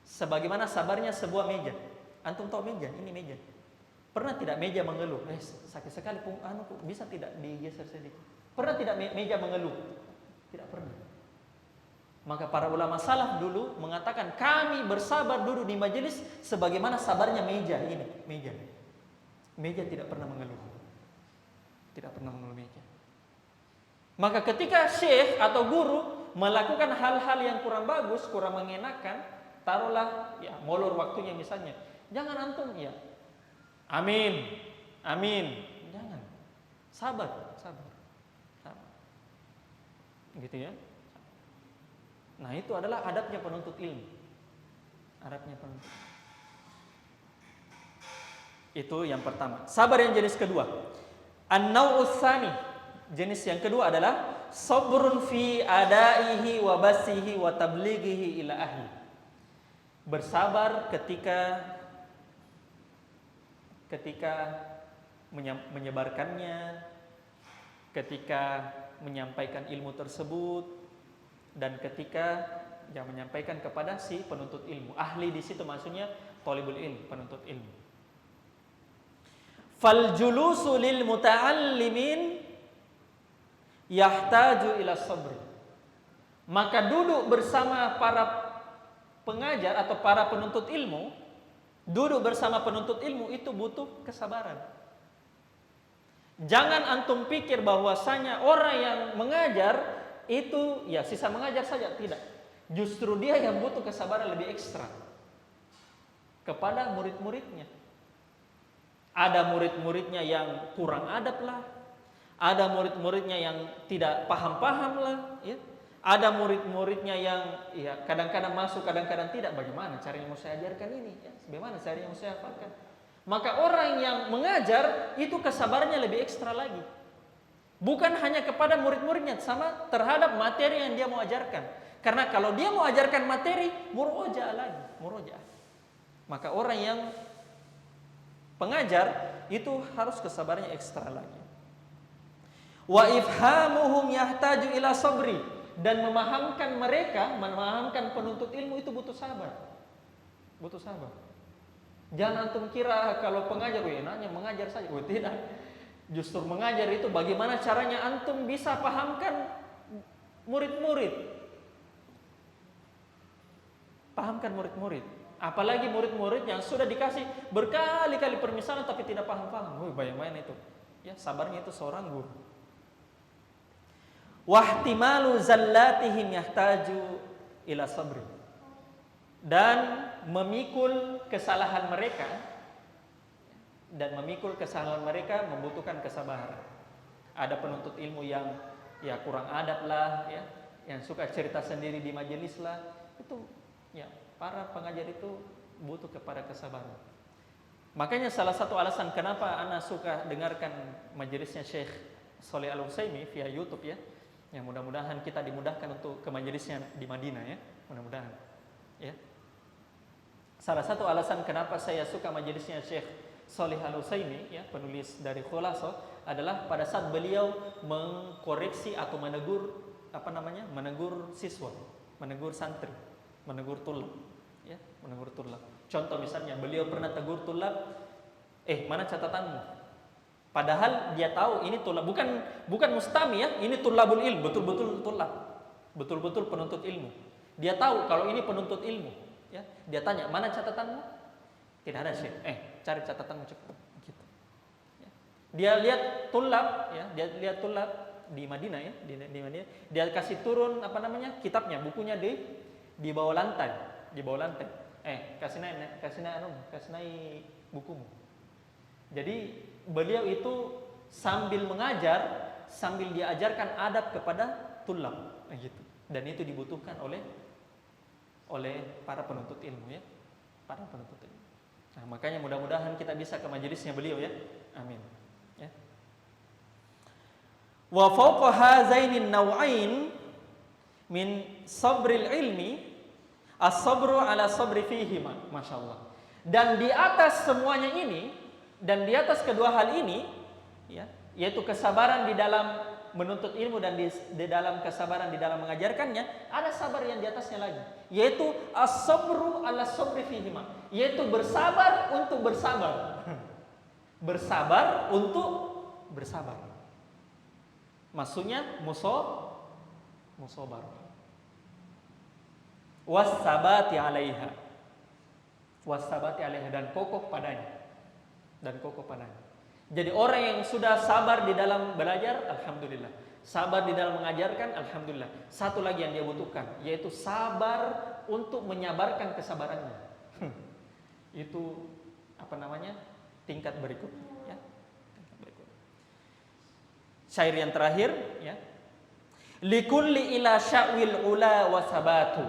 Sebagaimana sabarnya sebuah meja. Antum tahu meja? Ini meja. Pernah tidak meja mengeluh? Sakit sekali bisa tidak digeser sedikit? Pernah tidak meja mengeluh? Tidak pernah. Maka para ulama salaf dulu mengatakan kami bersabar duduk di majelis sebagaimana sabarnya meja ini, meja. Meja tidak pernah mengeluh. Tidak pernah mengeluh meja. Maka ketika syekh atau guru melakukan hal-hal yang kurang bagus, kurang mengenakan, taruhlah ya molor waktunya misalnya. Jangan antum ya. Amin. Jangan. Sabar. Gitu ya. Nah, itu adalah adabnya penuntut ilmu. Adabnya penuntut. Itu yang pertama. Sabar yang jenis kedua. An-naw'us tsani. Jenis yang kedua adalah sabrun fi adaihi wa basihi wa tablighihi ila ahli. Bersabar ketika menyebarkannya, ketika menyampaikan ilmu tersebut, dan ketika menyampaikan kepada si penuntut ilmu. Ahli di situ maksudnya thalibul ilm, penuntut ilmu. Fal julusu lil muta'allimin yahtaju ila sabr. Maka duduk bersama para pengajar atau para penuntut ilmu, duduk bersama penuntut ilmu itu butuh kesabaran. Jangan antum pikir bahwasanya orang yang mengajar itu ya sisa mengajar saja, tidak. Justru dia yang butuh kesabaran lebih ekstra kepada murid-muridnya. Ada murid-muridnya yang kurang adab lah, ada murid-muridnya yang tidak paham-paham lah, ya. Ada murid-muridnya yang ya kadang-kadang masuk, kadang-kadang tidak. Bagaimana cara yang mau saya ajarkan ini? Ya, bagaimana cara yang mau saya hafalkan? Maka orang yang mengajar itu kesabarannya lebih ekstra lagi. Bukan hanya kepada murid-muridnya, sama terhadap materi yang dia mau ajarkan. Karena kalau dia mau ajarkan materi, murojaah lagi, murojaah. Maka orang yang pengajar itu harus kesabarannya ekstra lagi. Wa ifhamuhum yahtaju ila sabri, dan memahamkan mereka, memahamkan penuntut ilmu itu butuh sabar. Butuh sabar. Jangan antum kira kalau pengajar, enaknya mengajar saja. Tidak. Justru mengajar itu bagaimana caranya antum bisa pahamkan murid-murid. Pahamkan murid-murid. Apalagi murid-murid yang sudah dikasih berkali-kali permisalan tapi tidak paham-paham. Bayang-bayang itu. Ya, sabarnya itu seorang guru. Wahtimalu zallatihim yahtaju ila sabri, dan memikul kesalahan mereka membutuhkan kesabaran. Ada penuntut ilmu yang ya kurang adab lah, ya, yang suka cerita sendiri di majelis lah, itu ya para pengajar itu butuh kepada kesabaran. Makanya salah satu alasan kenapa ana suka dengarkan majelisnya Syekh Shalih Al-Utsaimin via YouTube, ya. Ya, mudah-mudahan kita dimudahkan untuk ke majelisnya di Madinah, ya. Mudah-mudahan. Ya. Salah satu alasan kenapa saya suka majelisnya Syekh Shalih Al-Utsaimin, ya, penulis dari Khulasaah, adalah pada saat beliau mengkoreksi atau menegur menegur siswa, menegur santri, menegur tulab, ya, menegur tulab. Contoh misalnya beliau pernah tegur tulab, mana catatanmu? Padahal dia tahu ini tulab, bukan mustami, ya, ini tulabul ilm, betul-betul tulab, betul-betul penuntut ilmu. Dia tahu kalau ini penuntut ilmu, ya. Dia tanya, mana catatanmu? Tidak ada, Syekh. Cari catatanmu cepat. Gitu. Ya. Dia lihat tulab, ya, dia lihat tulab di Madinah, ya, di Madinah. Dia kasih turun kitabnya, bukunya di bawah lantai, kasih naik bukumu. Jadi beliau itu sambil mengajar, sambil diajarkan adab kepada tulab, gitu. Dan itu dibutuhkan oleh para penuntut ilmu, ya, para penuntut ilmu. Nah, makanya mudah-mudahan kita bisa ke majelisnya beliau, ya. Amin. Ya. Wa fawqa hazainin naw'ain min sabril ilmi as-sabru ala sabri fihima. Masyaallah. Dan di atas semuanya ini, dan di atas kedua hal ini, ya, yaitu kesabaran di dalam menuntut ilmu dan di dalam kesabaran di dalam mengajarkannya, ada sabar yang di atasnya lagi, yaitu as-sabru ala sabri fihima, yaitu bersabar untuk bersabar. Bersabar untuk bersabar. Maksudnya musabar. Was-sabati 'alaiha. Was-sabati 'alaiha, dan kokoh padanya. Jadi orang yang sudah sabar di dalam belajar, alhamdulillah. Sabar di dalam mengajarkan, alhamdulillah. Satu lagi yang dia butuhkan, yaitu sabar untuk menyabarkan kesabarannya. Itu tingkat berikutnya, ya. Tingkat berikutnya. Syair yang terakhir, ya. Likulli ila sya'wil ula wa sabatu,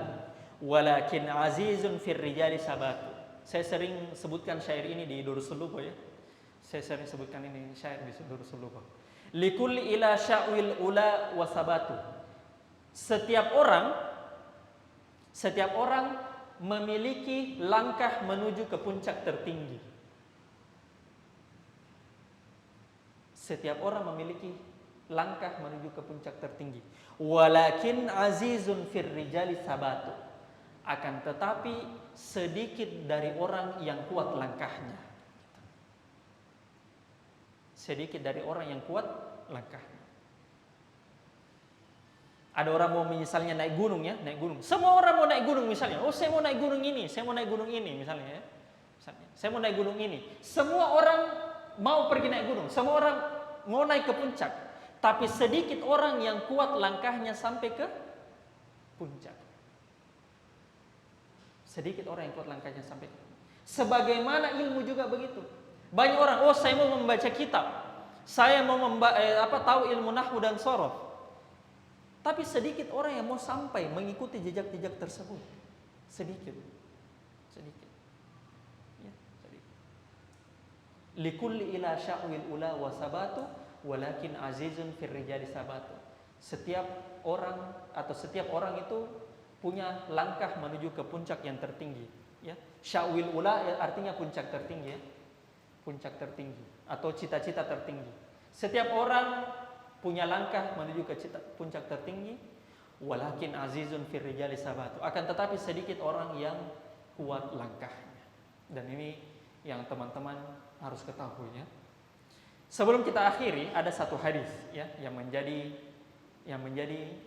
walakin azizun fir rijali sabatu. Saya sering sebutkan syair ini di Durusul Luba, ya. Saya sering sebutkan ini syair di Durusul Luba. Likulli ila sya'wil ula wa sabatu. Setiap orang memiliki langkah menuju ke puncak tertinggi. Setiap orang memiliki langkah menuju ke puncak tertinggi. Walakin azizun fir rijali sabatu. Akan tetapi sedikit dari orang yang kuat langkahnya. Sedikit dari orang yang kuat langkahnya. Ada orang mau misalnya naik gunung, ya, naik gunung. Semua orang mau naik gunung misalnya. Saya mau naik gunung ini, saya mau naik gunung ini misalnya, ya. Saya mau naik gunung ini. Semua orang mau pergi naik gunung. Semua orang mau naik ke puncak. Tapi sedikit orang yang kuat langkahnya sampai ke puncak. Sedikit orang yang kuat langkahnya sampai. Sebagaimana ilmu juga begitu. Banyak orang, saya mau membaca kitab, saya mau tahu ilmu nahwu dan shorof. Tapi sedikit orang yang mau sampai mengikuti jejak-jejak tersebut. Sedikit. Ya, sedikit. Likulli ila sya'wil ula wa sabatu, walakin azizun fir rijali sabatu. Setiap orang itu punya langkah menuju ke puncak yang tertinggi, ya. Syawil ula artinya puncak tertinggi, ya. Puncak tertinggi atau cita-cita tertinggi. Setiap orang punya langkah menuju ke puncak tertinggi. Walakin azizun fir rijali sabatu. Akan tetapi sedikit orang yang kuat langkahnya. Dan ini yang teman-teman harus ketahui, ya. Sebelum kita akhiri, ada satu hadis, ya, yang menjadi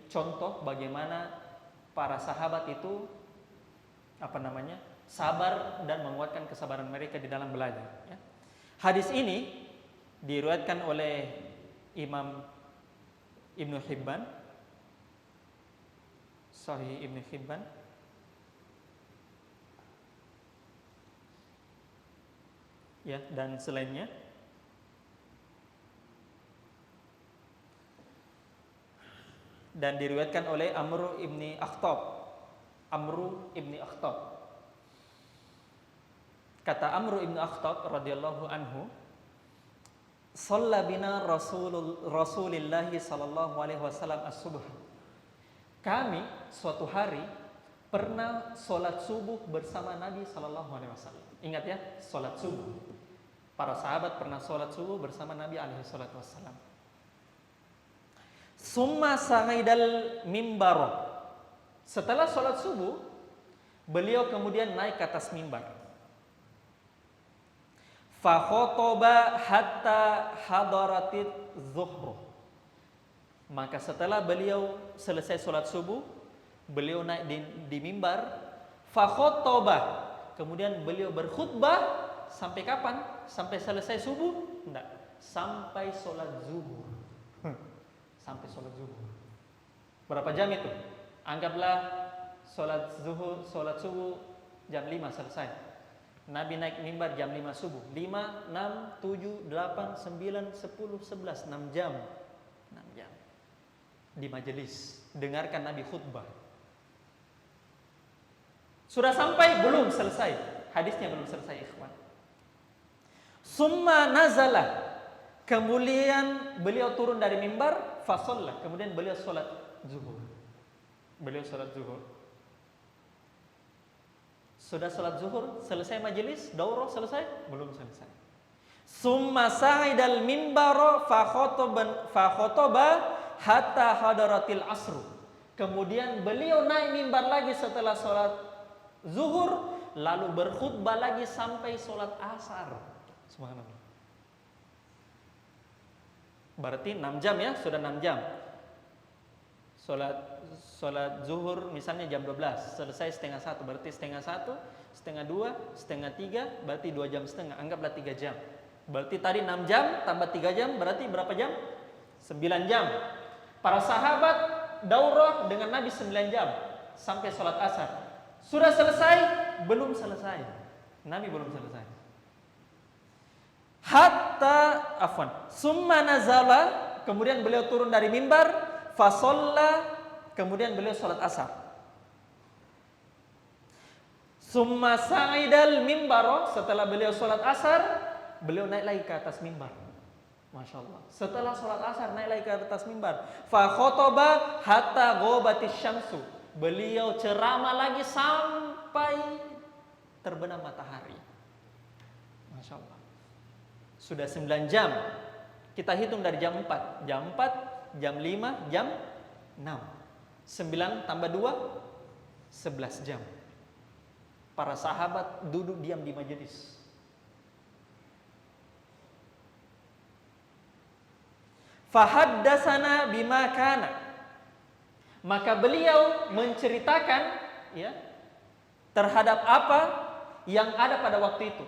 contoh bagaimana para sahabat itu sabar dan menguatkan kesabaran mereka di dalam belajar, ya. Hadis ini diriwayatkan oleh Imam Ibnu Hibban, Sahih Ibnu Hibban, ya, dan selainnya. Dan diriwayatkan oleh Amr ibni Akhtab. Kata Amr ibni Akhtab radhiyallahu anhu, "Shalla bina Rasulullah sallallahu alaihi wasallam as-subh." Kami suatu hari pernah sholat subuh bersama Nabi sallallahu alaihi wasallam. Ingat, ya, sholat subuh. Para sahabat pernah sholat subuh bersama Nabi alaihi salatu wasallam. Summa sa'idal mimbar. Setelah sholat subuh, beliau kemudian naik ke atas mimbar. Fa khotoba hatta hadaratit zuhur. Maka setelah beliau selesai sholat subuh, beliau naik di mimbar. Fa khotoba. Kemudian beliau berkhutbah sampai kapan? Sampai selesai subuh? Enggak, sampai sholat zuhur. Sampai sholat zuhur. Berapa jam itu? Anggaplah sholat subuh jam 5 selesai. Nabi naik mimbar jam 5 subuh. 5, 6, 7, 8, 9, 10, 11, 6 jam. 6 jam. Di majelis dengarkan Nabi khutbah. Sudah sampai? Belum selesai. Hadisnya belum selesai, ikhwan. Summa nazala. Kemudian beliau turun dari mimbar, fasallah. Kemudian beliau sholat zuhur. Sudah sholat zuhur, selesai majelis, daurah selesai? Belum selesai. Summa sa'idal mimbaro fa khotoba hatta hadaratil asru. Kemudian beliau naik mimbar lagi setelah sholat zuhur, lalu berkhutbah lagi sampai sholat asar. Subhanallah. Berarti 6 jam, ya, sudah 6 jam. Sholat zuhur misalnya jam 12, selesai setengah 1, berarti setengah 1, setengah 2, setengah 3, berarti 2 jam setengah, anggaplah 3 jam. Berarti tadi 6 jam tambah 3 jam, berarti berapa jam? 9 jam. Para sahabat daurah dengan Nabi 9 jam sampai sholat asar. Sudah selesai? Belum selesai. Nabi belum selesai. Summa nazala, kemudian beliau turun dari mimbar, fasalla, kemudian beliau sholat asar. Summa sa'idal mimbaro, setelah beliau sholat asar, beliau naik lagi ke atas mimbar. Masya Allah. Setelah sholat asar naik lagi ke atas mimbar. Fa khotoba hatta ghobatis syamsu. Beliau ceramah lagi sampai terbenam matahari. Masya Allah. Sudah 9 jam. Kita hitung dari jam 4. Jam 4, jam 5, jam 6. 9 tambah 2, 11 jam. Para sahabat duduk diam di majelis. Fahaddasana bima kana. Maka beliau menceritakan, ya, terhadap apa yang ada pada waktu itu.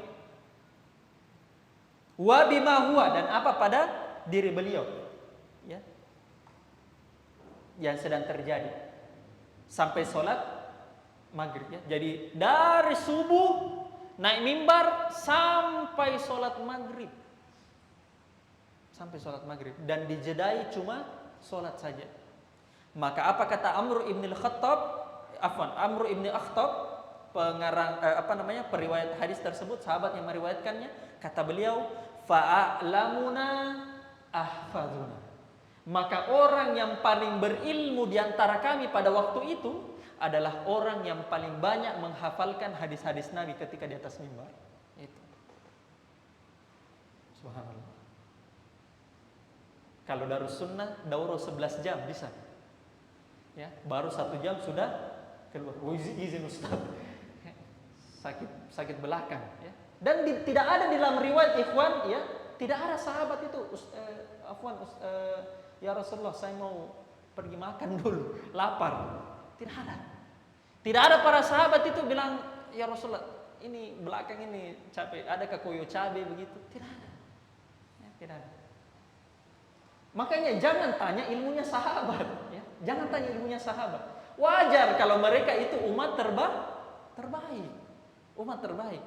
Wa bima huwa, dan apa pada diri beliau, ya, yang sedang terjadi sampai sholat maghrib, ya. Jadi dari subuh naik mimbar sampai sholat maghrib, dan dijedai cuma sholat saja. Maka apa kata Amr ibn Akhtab, pengarang periwayat hadis tersebut, sahabat yang meriwayatkannya, kata beliau, fa'alamuna ahfadzuna. Maka orang yang paling berilmu di antara kami pada waktu itu adalah orang yang paling banyak menghafalkan hadis-hadis Nabi ketika di atas mimbar. Itu. Subhanallah. Kalau Darus Sunnah daurah 11 jam bisa. Ya, baru 1 jam sudah keluar. Izin Ustaz. Sakit belakang ya. Dan tidak ada di dalam riwayat ikhwan ya, tidak ada sahabat itu ya Rasulullah saya mau pergi makan dulu, lapar. Tidak ada. Tidak ada para sahabat itu bilang, ya Rasulullah, ini belakang ini capek, adakah koyo cabai begitu? Tidak ada. Ya, tidak ada. Makanya jangan tanya ilmunya sahabat, ya. Jangan tanya ilmunya sahabat. Wajar kalau mereka itu umat terbaik. Umat terbaik.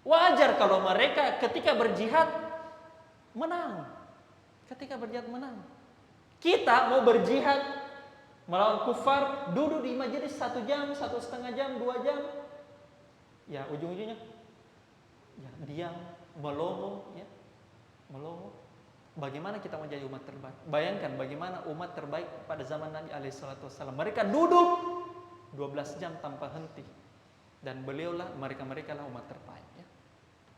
Wajar kalau mereka ketika berjihad menang. Ketika berjihad menang. Kita mau berjihad melawan kufar, duduk di majelis 1 jam, 1,5 jam, 2 jam. Ya, ujung-ujungnya ya diam, melongo, ya. Melongo. Bagaimana kita menjadi umat terbaik? Bayangkan bagaimana umat terbaik pada zaman Nabi SAW. Mereka duduk 12 jam tanpa henti. Dan beliaulah, mereka lah umat terbaik.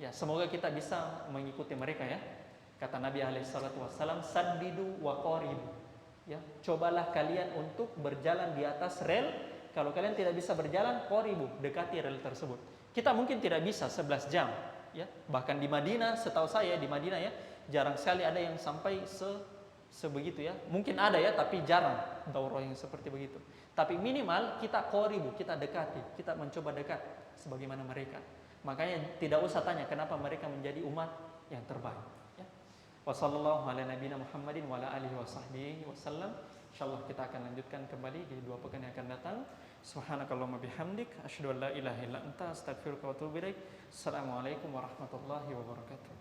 Ya, semoga kita bisa mengikuti mereka ya. Kata Nabi SAW, saddidu wa qaribu. Ya, cobalah kalian untuk berjalan di atas rel. Kalau kalian tidak bisa berjalan, qaribu, dekati rel tersebut. Kita mungkin tidak bisa 11 jam. Ya, bahkan di Madinah, setahu saya di Madinah ya, jarang sekali ada yang sampai sebegitu ya. Mungkin ada ya, tapi jarang daurah yang seperti begitu. Tapi minimal kita qaribu, kita dekati, kita mencoba dekat sebagaimana mereka. Makanya tidak usah tanya kenapa mereka menjadi umat yang terbaik. Ya. Wassallallahu ala nabiyina Muhammadin wa ala alihi wa sahbihi wasallam. Insyaallah kita akan lanjutkan kembali di 2 pekan yang akan datang. Subhanakallahumma bihamdik, asyhadu an la ilaha illa anta, astaghfiruka wa atubu ilaik. Assalamualaikum warahmatullahi wabarakatuh.